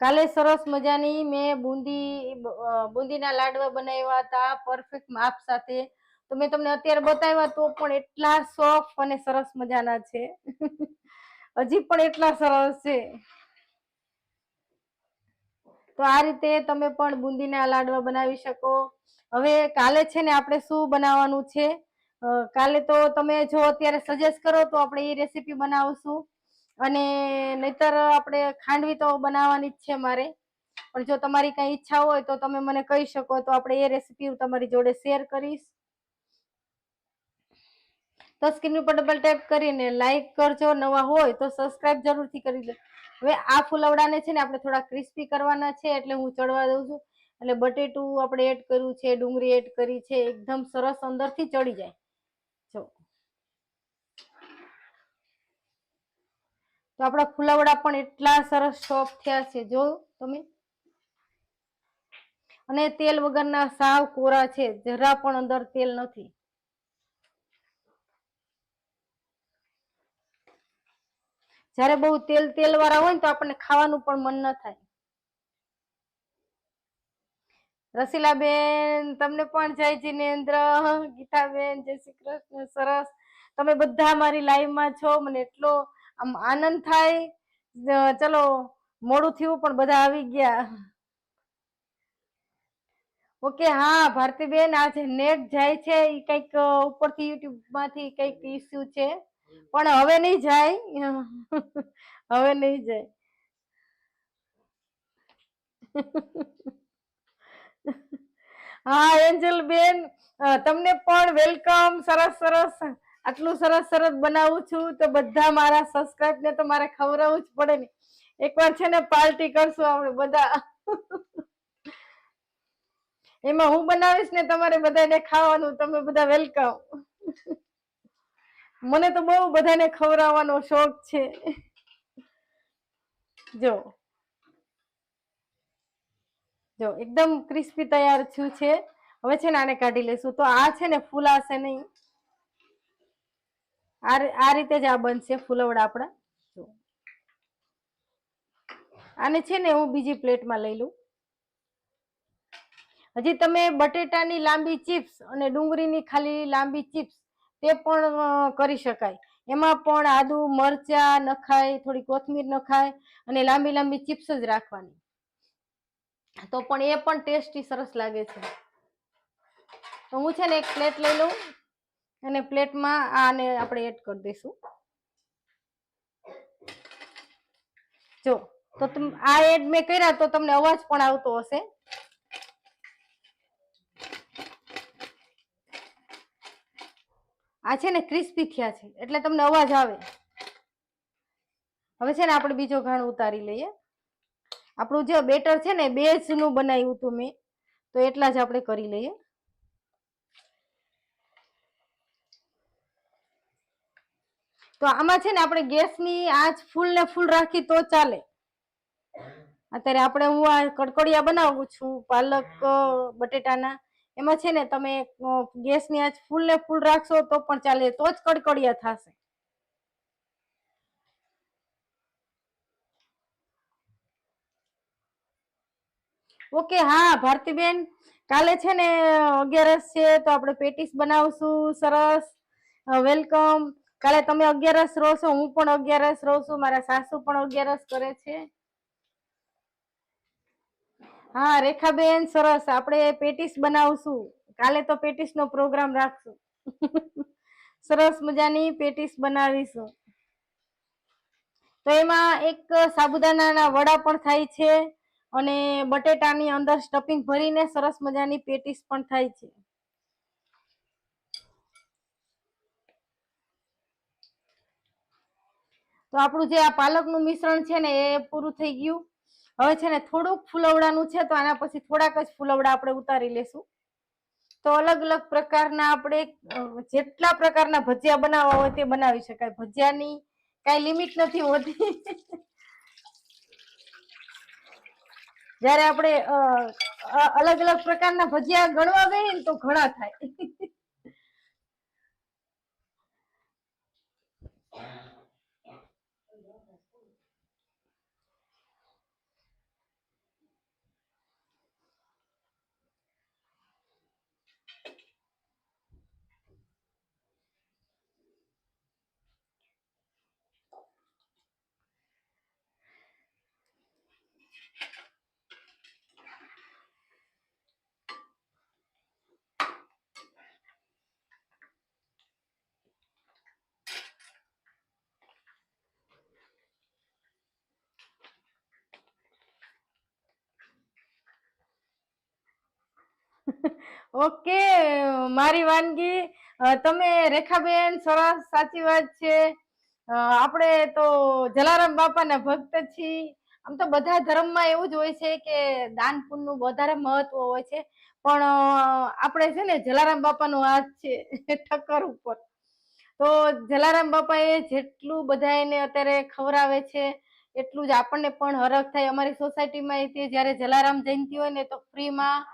કાલે સરસ મજાની મેં બુંદીના લાડવા બનાવ્યા હતા, પરફેક્ટ માપ સાથે. તો મેં તમને અત્યારે બતાવ્યા તો પણ એટલા સોફ્ટ અને સરસ મજાના છે. હજી પણ એટલા સરસ છે. તો આ રીતે તમે પણ બુંદીના લાડવા બનાવી શકો. હવે કાલે છે ને આપણે શું બનાવવાનું છે, કાલે તો તમે જો અત્યારે સજેસ્ટ કરો તો આપણે એ રેસીપી બનાવશું. અને નહીતર આપણે ખાંડવી તો બનાવવાની જ છે મારે. પણ જો તમારી કઈ ઈચ્છા હોય તો તમે મને કહી શકો, તો આપણે એ રેસીપી હું તમારી જોડે શેર કરીશ. તો સ્ક્રીન ઉપર ડબલ ટેપ કરીને લાઈક કરજો, નવા હોય તો સબસ્ક્રાઇબ જરૂરથી કરી દો. હવે આ ફૂલવડાને છે ને આપણે થોડા ક્રિસ્પી કરવાના છે, એટલે હું ચડવા દઉં છું. એટલે બટેટું આપણે એડ કર્યું છે, ડુંગળી એડ કરી છે, એકદમ સરસ અંદરથી ચડી જાય. જો તો આપણા ફૂલવડા પણ એટલા સરસ સોફ્ટ થયા છે, જો તમે. અને તેલ વગરના સાવ કોરા છે, જરા પણ અંદર તેલ નથી. જયારે બહુ તેલ વાળા હોય ને તો આપણને ખાવાનું પણ મન ન થાય. રસીલાબેન તમને પણ જય જિનેન્દ્ર. ગીતાબેન જય શ્રી કૃષ્ણ. સરસ, તમે બધા મારી લાઈવમાં છો. મને એટલો આમ આનંદ થાય. ચલો મોડું થયું પણ બધા આવી ગયા. ઓકે, હા ભારતીબેન, આજે નેટ જાય છે એ કઈક ઉપરથી યુટ્યુબ માંથી કઈક ઇસ્યુ છે, પણ હવે નહીં જાય. હવે નહીં જાય. હા એન્જલ બેન, તમને પણ વેલકમ. સરસ સરસ, આટલું સરસ સરસ બનાવું છું તો બધા મારા સબસ્ક્રાઇબ ને તો મારે ખવડાવવું જ પડે ને. એકવાર છે ને પાર્ટી કરશું આપણે બધા. એમાં હું બનાવીશ ને તમારે બધાને ખાવાનું. તમે બધા વેલકમ. મને તો બહુ બધાને ખવડાવવાનો શોખ છે. જો જો એકદમ ક્રિસ્પી તૈયાર થયું છે. હવે છે ને આને કાઢી લેશું તો આ છે ને ફૂલાશે નહીં. આ રીતે જ આ બનશે ફૂલવડા આપણા. જો આને છે ને હું બીજી પ્લેટમાં લઈ લઉં. હજી તમે બટેટાની લાંબી ચિપ્સ અને ડુંગળીની ખાલી લાંબી ચિપ્સ તે પણ કરી શકાય. એમાં પણ આદુ મરચા નખાય, થોડી કોથમીર નખાય અને લાંબી લાંબી ચિપ્સ જ રાખવાની, તો પણ એ પણ ટેસ્ટી સરસ લાગે છે. તો હું છે ને એક પ્લેટ લઈ લઉં અને પ્લેટમાં આને આપણે એડ કરી દઈશું. જો તો આ એડ મેં કર્યા તો તમને અવાજ પણ આવતો હશે. આ છે ને ક્રિસ્પી થયા છે એટલે તમને અવાજ આવે. હવે છે ને આપણે બીજો ઘાણ ઉતારી લઈએ. આપણું જે બેટર છે ને બેઝ નું બનાવ્યું હતું મેં, તો એટલા જ આપણે કરી લઈએ. તો આમાં છે ને આપણે ગેસની આંચ ફૂલ ને ફૂલ રાખી તો ચાલે. અત્યારે આપણે હું આ કડકડિયા બનાવું છું પાલક બટેટાના, એમાં છે ને તમે ગેસની આંચ ફૂલ ને ફૂલ રાખશો તો પણ ચાલે, તો જ કડકડિયા થશે. ઓકે, હા ભારતીબેન, કાલે છે ને 11 છે તો આપણે પેટીસ બનાવશું. સરસ, વેલકમ. કાલે તમે 11 રહો છો, હું પણ 11 રહું છું, મારા સાસુ પણ 11 કરે છે. હા રેખાબેન, સરસ, આપણે પેટીસ બનાવશું કાલે. તો પેટીસ નો પ્રોગ્રામ રાખશું. સરસ મજાની પેટીસ બનાવીશું. તો એમાં એક સાબુદાણાના વડા પણ થાય છે અને બટેટાની અંદર સ્ટફિંગ ભરીને સરસ મજાની પેટીસ પણ થાય છે. તો આપણું જે આ પાલકનું મિશ્રણ છે ને એ પૂરું થઈ ગયું. હવે છે ને થોડુંક ફૂલવડાનું છે તો આના પછી થોડાક જ ફૂલવડા આપણે ઉતારી લેશું. તો અલગ અલગ પ્રકારના આપણે જેટલા પ્રકારના ભજીયા બનાવવા હોય તે બનાવી શકાય. ભજીયાની કઈ લિમિટ નથી હોતી. જયારે આપણે અલગ અલગ પ્રકારના ભજીયા ગણવા ગઈએ ને તો ઘણા થાય. ઓકે, મારી વાનગી તમે રેખાબેન, સરસ, સાચી વાત છે. આપણે તો જલારામ બાપાના ભક્ત છીએ. આમ તો બધા ધર્મમાં એવું જ હોય છે કે દાન પુણ્યનું વધારે મહત્વ હોય છે, પણ આપણે છે ને જલારામ બાપાનો હાથ છે ઠક્કર ઉપર. તો જલારામ બાપા એ જેટલું બધા એને અત્યારે ખવડાવે છે એટલું જ આપણને પણ હરખ થાય. અમારી સોસાયટીમાં જયારે જલારામ જયંતિ હોય ને તો ફ્રીમાં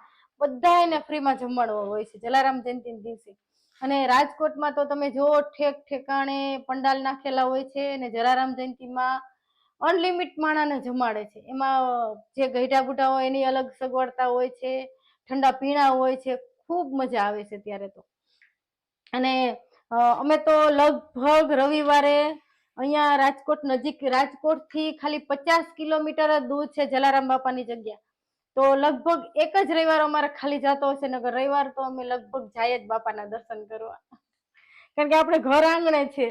બધા એને ફ્રીમાં જમવાનું હોય છે જલારામ જયંતિ દિવસે. અને રાજકોટમાં તો તમે જો ઠેક ઠેકાણે પંડાલ નાખેલા હોય છે અને જલારામ જયંતિમાં અનલિમિટ માણાને જમાડે છે. એમાં જે ગઈઢા બુઢા હોય એની અલગ સગવડતા હોય છે, ઠંડા પીણા હોય છે, ખૂબ મજા આવે છે ત્યારે તો. અને અમે તો લગભગ રવિવારે અહીંયા રાજકોટ નજીક, રાજકોટ થી ખાલી 50 કિલોમીટર જ દૂર છે જલારામ બાપાની જગ્યા. તો લગભગ એક જ રવિવાર અમારે ખાલી જતો હશે, નગર રવિવાર તો અમે લગભગ જાય જ બાપાના દર્શન કરવા, કારણ કે આપણે ઘર આંગણે છે.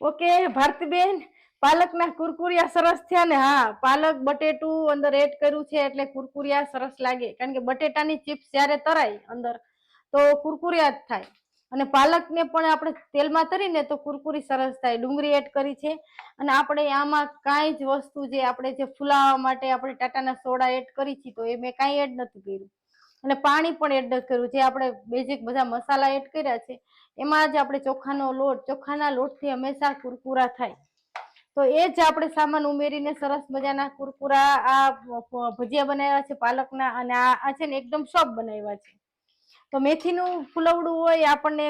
ઓકે ભારતીબેન, પાલકના કુરકુરિયા સરસ થયા ને? હા, પાલક બટેટું અંદર એડ કર્યું છે એટલે કુરકુરિયા સરસ લાગે, કારણ કે બટેટાની ચિપ્સ જ્યારે તરાય અંદર તો કુરકુરિયા જ થાય, અને પાલકને પણ આપણે તેલમાં તરીને તો કુરકુરી સરસ થાય. ડુંગળી એડ કરી છે, અને આપણે આમાં કાંઈ જ વસ્તુ જે આપણે જે ફુલાવા માટે આપણે ટાટાના સોડા એડ કરી છે તો એ મેં કાંઈ એડ નથી કર્યું, અને પાણી પણ એડ નથી કર્યું. જે આપણે બેઝિક બધા મસાલા એડ કર્યા છે એમાં જ આપણે ચોખાનો લોટ, ચોખાના લોટથી હંમેશા કુરકુરા થાય, તો એ જ આપણે સામાન ઉમેરીને સરસ મજાના કુરકુરા આ ભજીયા બનાવ્યા છે પાલકના, અને આ છે ને એકદમ સોફ્ટ બનાવ્યા છે. તો મેથીનું ફુલવડું હોય આપણને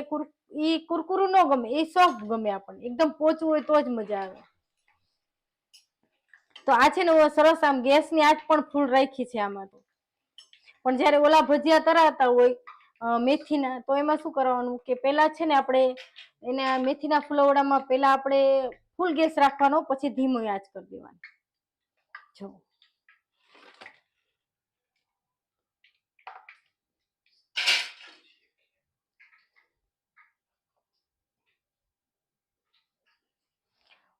ઈ કુરકુરું ન ગમે, એ સોફ્ટ ગમે આપણને, એકદમ પોચું હોય તો જ મજા આવે. તો આ છે ને સરસ આમ ગેસની આંચ પણ ફૂલ રાખી છે આમાં તો. પણ જયારે ઓલા ભજીયા તરાતા હોય મેથીના, તો એમાં શું કરવાનું કે પેલા છે ને આપણે એના મેથીના ફુલવડામાં પેલા આપણે ફૂલ ગેસ રાખવાનો, પછી ધીમો આંચ કરી દેવાનો. જો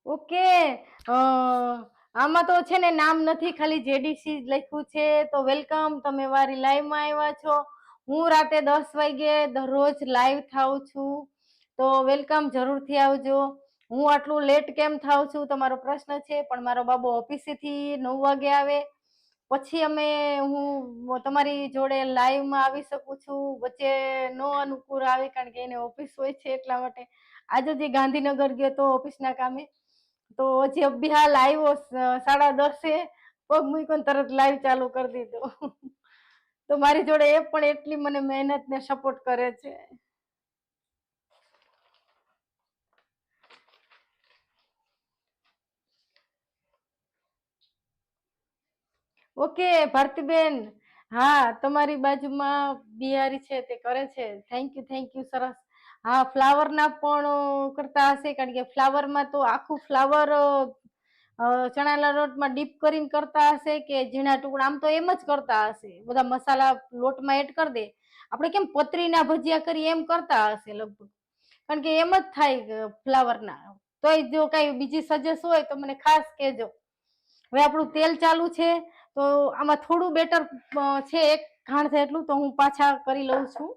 ઓકે, આમાં તો છે ને નામ નથી, ખાલી જેડીસી લખ્યું છે. તો વેલકમ, તમે મારી લાઈવમાં આવ્યા છો. હું રાતે 10 વાગે દરરોજ લાઈવ થાઉં છું, તો વેલકમ, જરૂરથી આવજો. હું આટલું લેટ કેમ થાઉં છું તમારો પ્રશ્ન છે, પણ મારો બાબો ઓફિસેથી 9 વાગે આવે પછી હું તમારી જોડે લાઈવમાં આવી શકું છું. વચ્ચે નો અનુકૂળ આવે, કારણ કે એને ઓફિસ હોય છે એટલા માટે. આજે જે ગાંધીનગર ગયો તો ઓફિસના કામે, તો હજી અભી હાલ આવ્યો 10:30, પગ મૂક્યો તરત લાઈવ ચાલુ કરી દીધો. તો મારી જોડે એ પણ એટલી મને મહેનત ને સપોર્ટ કરે છે. ઓકે ભારતીબેન, હા તમારી બાજુમાં બિહારી છે તે કરે છે, થેન્ક યુ સરસ. હા, ફ્લાવરના પણ કરતા હશે, કારણ કે ફ્લાવરમાં તો આખું ફ્લાવર ચણાના લોટમાં ડીપ કરીને કરતા હશે કે ઝીણા ટુકડા? આમ તો એમ જ કરતા હશે, બધા મસાલા લોટમાં એડ કરી દે, આપણે કેમ પતરીના ભજીયા કરીએ એમ કરતા હશે લગભગ, કારણ કે એમ જ થાય ફ્લાવરના. તોય જો કઈ બીજી સજેસ હોય તો મને ખાસ કહેજો. હવે આપણું તેલ ચાલુ છે, તો આમાં થોડું બેટર છે, એક ઘાણ થાય એટલું, તો હું પાછા કરી લઉં છું.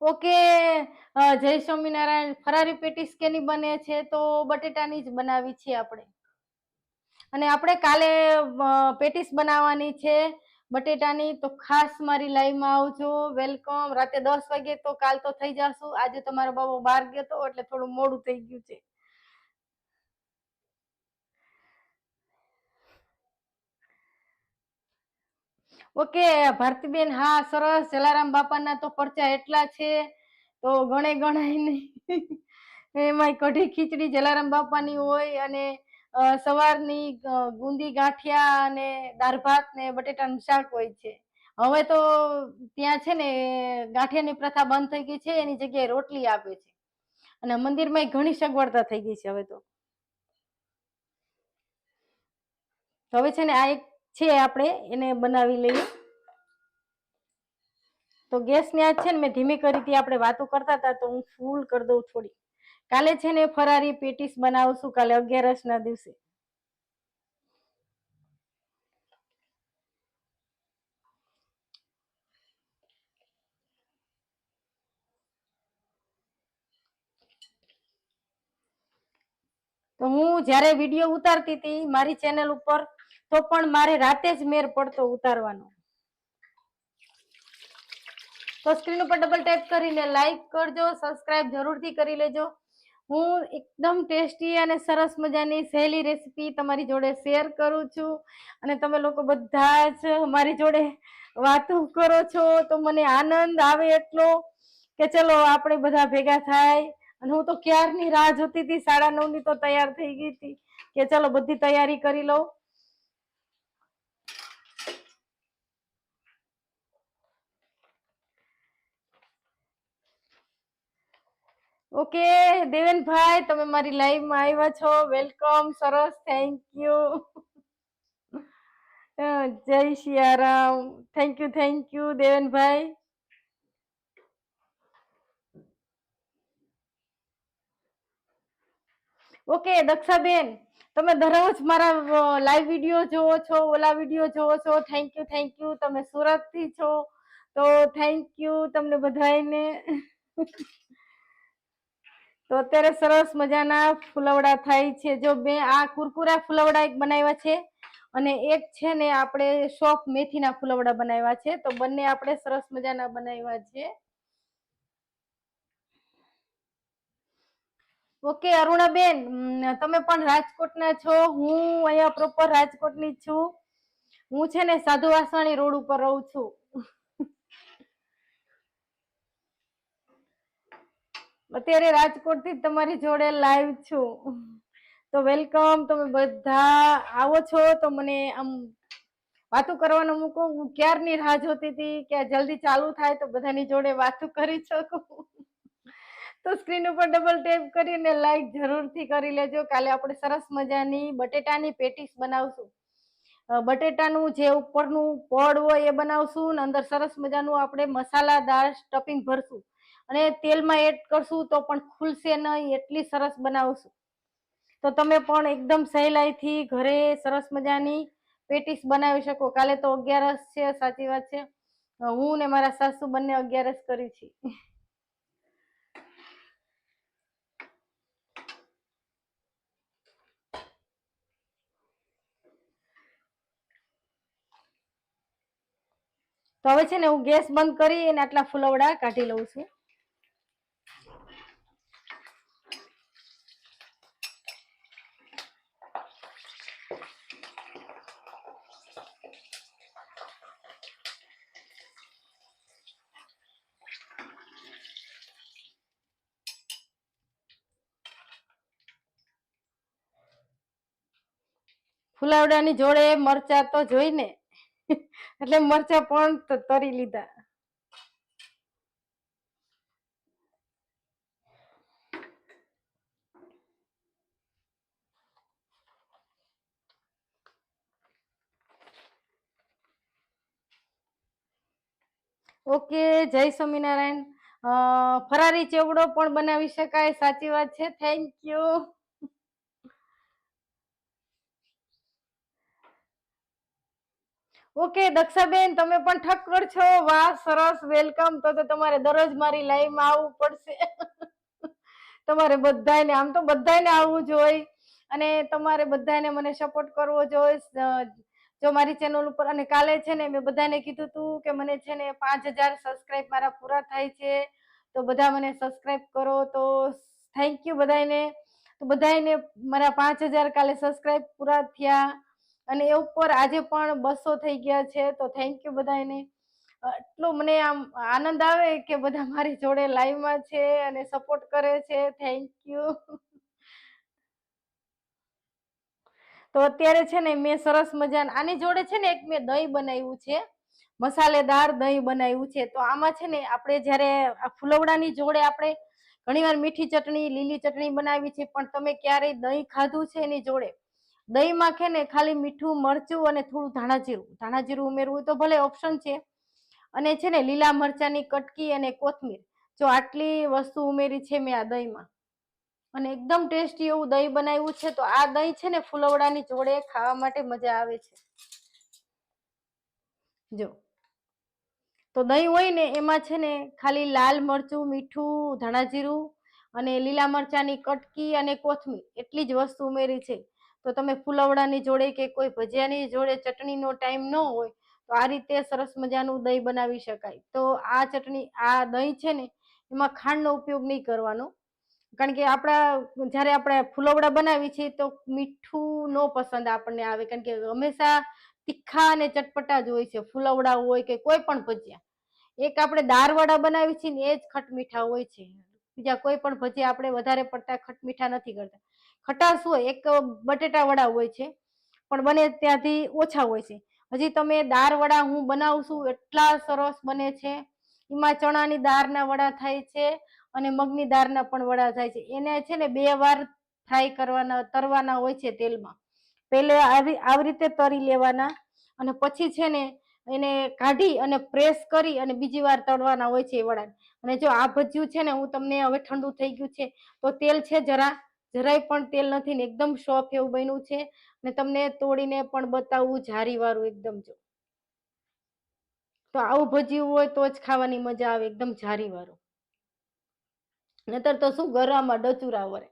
ઓકે, જય સ્વામિનારાયણ. ફરારી પેટીસ કેની બને છે? તો બટેટાની જ બનાવી છે આપણે, અને આપણે કાલે પેટીસ બનાવવાની છે બટેટાની. તો ખાસ મારી લાઈવમાં આવજો, વેલકમ. રાતે 10 વાગે તો કાલ તો થઈ જશું. આજે તમારો બાબો બહાર ગયો તો એટલે થોડું મોડું થઈ ગયું છે. ઓકે ભારતીબેન, હા સરસ. જલારામ બાપાના તો પરચા એટલા છે, તો ગણે ગણાય નહીં. એમાં કઢી ખીચડી જલારામ બાપાની હોય, અને સવારની ગુંદી ગાંઠિયા અને દાળ ભાત ને બટેટાનું શાક હોય છે. હવે તો ત્યાં છે ને ગાંઠિયાની પ્રથા બંધ થઈ ગઈ છે, એની જગ્યાએ રોટલી આપે છે, અને મંદિરમાં ઘણી સગવડતા થઈ ગઈ છે હવે તો. હવે છે ને આ એક છે, આપણે એને બનાવી લઈએ. તો ગેસની આંચ છે ને મેં ધીમી કરી હતી, આપણે વાતો કરતા હતા, તો હું ફૂલ કરી દઉં થોડી. કાલે છે ને ફરારી પેટીસ બનાવશું, કાલે 11 ના દિવસે. તો હું જયારે વિડીયો ઉતારતી હતી મારી ચેનલ ઉપર, તો પણ મારે રાતે જ મેર પડતો ઉતારવાનો. તો સ્ક્રીન ઉપર ડબલ ટેપ કરીને લાઈક કરજો, સબસ્ક્રાઇબ જરૂરથી કરી લેજો. હું એકદમ ટેસ્ટી અને સરસ મજાની સહેલી રેસીપી તમારી જોડે શેર કરું છું, અને તમે લોકો બધા જ મારી જોડે વાતો કરો છો, તો મને આનંદ આવે એટલો કે ચલો આપણે બધા ભેગા થાય. અને હું તો ક્યારની રાહ જોતી હતી, 9:30 ની તો તૈયાર થઈ ગઈ હતી કે ચલો બધી તૈયારી કરી લઉં. ઓકે દેવેનભાઈ, તમે મારી લાઈવ માં આવ્યા છો, વેલકમ, સરસ, thank you. Jai Siyaram, thank you Devenbhai. Okay Dakshaben, તમે દરરોજ મારા લાઈવ વિડીયો જોવો છો, ઓલા વિડીયો જોવો છો, થેન્ક યુ. તમે સુરત થી છો તો થેન્ક યુ તમને બધાને. તો અત્યારે સરસ મજાના ફુલવડા થાય છે. જો મેં આ કુરકુરા ફુલવડા એક બનાવ્યા છે અને એક છે ને આપણે સોફ્ટ મેથીના ફુલવડા બનાવ્યા છે. તો બંને આપણે સરસ મજાના બનાવ્યા છે. ઓકે અરુણાબેન, તમે પણ રાજકોટના છો, હું અહીંયા પ્રોપર રાજકોટની જ છું. હું છે ને સાધુ વાસણી રોડ ઉપર રહું છું. અત્યારે રાજકોટ થી તમારી જોડે લાઈવ છું. તો વેલકમ, તમે બધા આવો છો તો મને આમ વાતું કરવાનો મૂકો. હું ક્યારની રાહ જોતી હતી કે જલ્દી ચાલુ થાય તો બધાની જોડે વાતું કરી શકું. તો સ્ક્રીન ઉપર ડબલ ટેપ કરીને લાઈક જરૂરથી કરી લેજો. કાલે આપણે સરસ મજાની બટેટાની પેટીસ બનાવશું. બટેટાનું જે ઉપરનું પડ હોય એ બનાવશું ને અંદર સરસ મજાનું આપણે મસાલાદાર સ્ટફિંગ ભરશું અને તેલમાં એડ કરશું તો પણ ખુલશે નહીં, એટલી સરસ બનાવશું. તો તમે પણ એકદમ સહેલાઈથી ઘરે સરસ મજાની પેટીસ બનાવી શકો. કાલે તો 11 છે, સાચી વાત છે. હું ને મારા સાસુ બંને 11 કરી છે. તો હવે છે ને હું ગેસ બંધ કરી અને આટલા ફુલવડા કાઢી લઉં છું. ફુલાવડાની જોડે મરચા તો જોઈ ને, એટલે મરચા પણ તરી લીધા. ઓકે, જય સ્વામિનારાયણ. ફરારી ચેવડો પણ બનાવી શકાય, સાચી વાત છે. Thank you. ઓકે દક્ષાબેન, તમે પણ ઠક્કર છો, વાહ સરસ, વેલકમ. તો તમારે દરરોજ મારી લાઈવ માં આવવું પડશે. તમારે બધાને, આમ તો બધાને આવવું જોઈએ અને તમારે બધાને મને સપોર્ટ કરવો જોઈએ. જો મારી ચેનલ ઉપર, અને કાલે છે ને મેં બધાને કીધું તું કે મને છે ને 5000 સબસ્ક્રાઇબ મારા પૂરા થાય છે તો બધા મને સબસ્ક્રાઇબ કરો. તો થેન્ક યુ બધાને. તો બધાને મારા 5000 કાલે સબસ્ક્રાઇબ પૂરા થયા અને એ ઉપર આજે પણ 200 થઈ ગયા છે. તો થેન્ક યુ બધાને. એટલો મને આમ આનંદ આવે કે બધા મારી જોડે લાઈવ માં છે અને સપોર્ટ કરે છે. Thank you. તો અત્યારે છે ને મેં સરસ મજાના આની જોડે છે ને એક મેં દહીં બનાવ્યું છે, મસાલેદાર દહીં બનાવ્યું છે. તો આમાં છે ને આપણે જયારે આ ફુલવડાની જોડે આપણે ઘણીવાર મીઠી ચટણી, લીલી ચટણી બનાવી છે, પણ તમે ક્યારેય દહીં ખાધું છે એની જોડે? દહીંમાં છે ને ખાલી મીઠું, મરચું અને થોડું ધાણાજીરું ઉમેરવું હોય તો ભલે, ઓપ્શન છે. અને છે ને લીલા મરચાની કટકી અને કોથમીર, જો આટલી વસ્તુ ઉમેરી છે મેં આ દહીંમાં અને એકદમ ટેસ્ટી એવું દહીં બનાવ્યું છે. તો આ દહીં છે ને ફુલવડાની જોડે ખાવા માટે મજા આવે છે. જો તો દહીં હોય ને એમાં છે ને ખાલી લાલ મરચું, મીઠું, ધાણાજીરું અને લીલા મરચાની કટકી અને કોથમીર એટલી જ વસ્તુ ઉમેરી છે. તો તમે ફુલવડાની જોડે કે કોઈ ભજીયાની જોડે ચટણીનો ટાઈમ ન હોય તો આ રીતે સરસ મજાનું દહીં બનાવી શકાય. તો આ ચટણી, આ દહીં છે ને એમાં ખાંડનો ઉપયોગ નહીં કરવાનો, કારણ કે જયારે આપણે ફુલવડા બનાવી છીએ તો મીઠું નો પસંદ આપણને આવે, કારણ કે હંમેશા તીખા અને ચટપટા જ હોય છે ફુલવડા હોય કે કોઈ પણ ભજીયા. એક આપણે દાળ વડા બનાવી છીએ ને એ જ ખટમીઠા હોય છે. બીજા કોઈ પણ ભજીયા આપણે વધારે પડતા ખટમીઠા નથી કરતા. ખટાશ હોય, એક બટેટા વડા હોય છે પણ બને ત્યાંથી ઓછા હોય છે. હજી તમે દાળ વડા હું બનાવું છું, એટલા સરસ બને છે. એમાં ચણાની દાળના વડા થાય છે અને મગની દાળના પણ વડા થાય છે. એને છે ને 2 વાર ફ્રાય કરવાના, તરવાના હોય છે તેલમાં. પહેલે આવી રીતે તરી લેવાના અને પછી છે ને એને કાઢી અને પ્રેસ કરી અને બીજી વાર તળવાના હોય છે એ વડા. અને જો આ ભજીયું છે ને, હું તમને હવે ઠંડુ થઈ ગયું છે તો તેલ છે જરાય પણ તેલ નથી ને એકદમ સોફ્ટ એવું બન્યું છે. અને તમને તોડીને પણ બતાવવું જારી વાળું એકદમ. જો તો આવું ભજીયું હોય તો જ ખાવાની મજા આવે, એકદમ જારી વાળું. નતર તો શું ગરામાં ડચુરા વળે.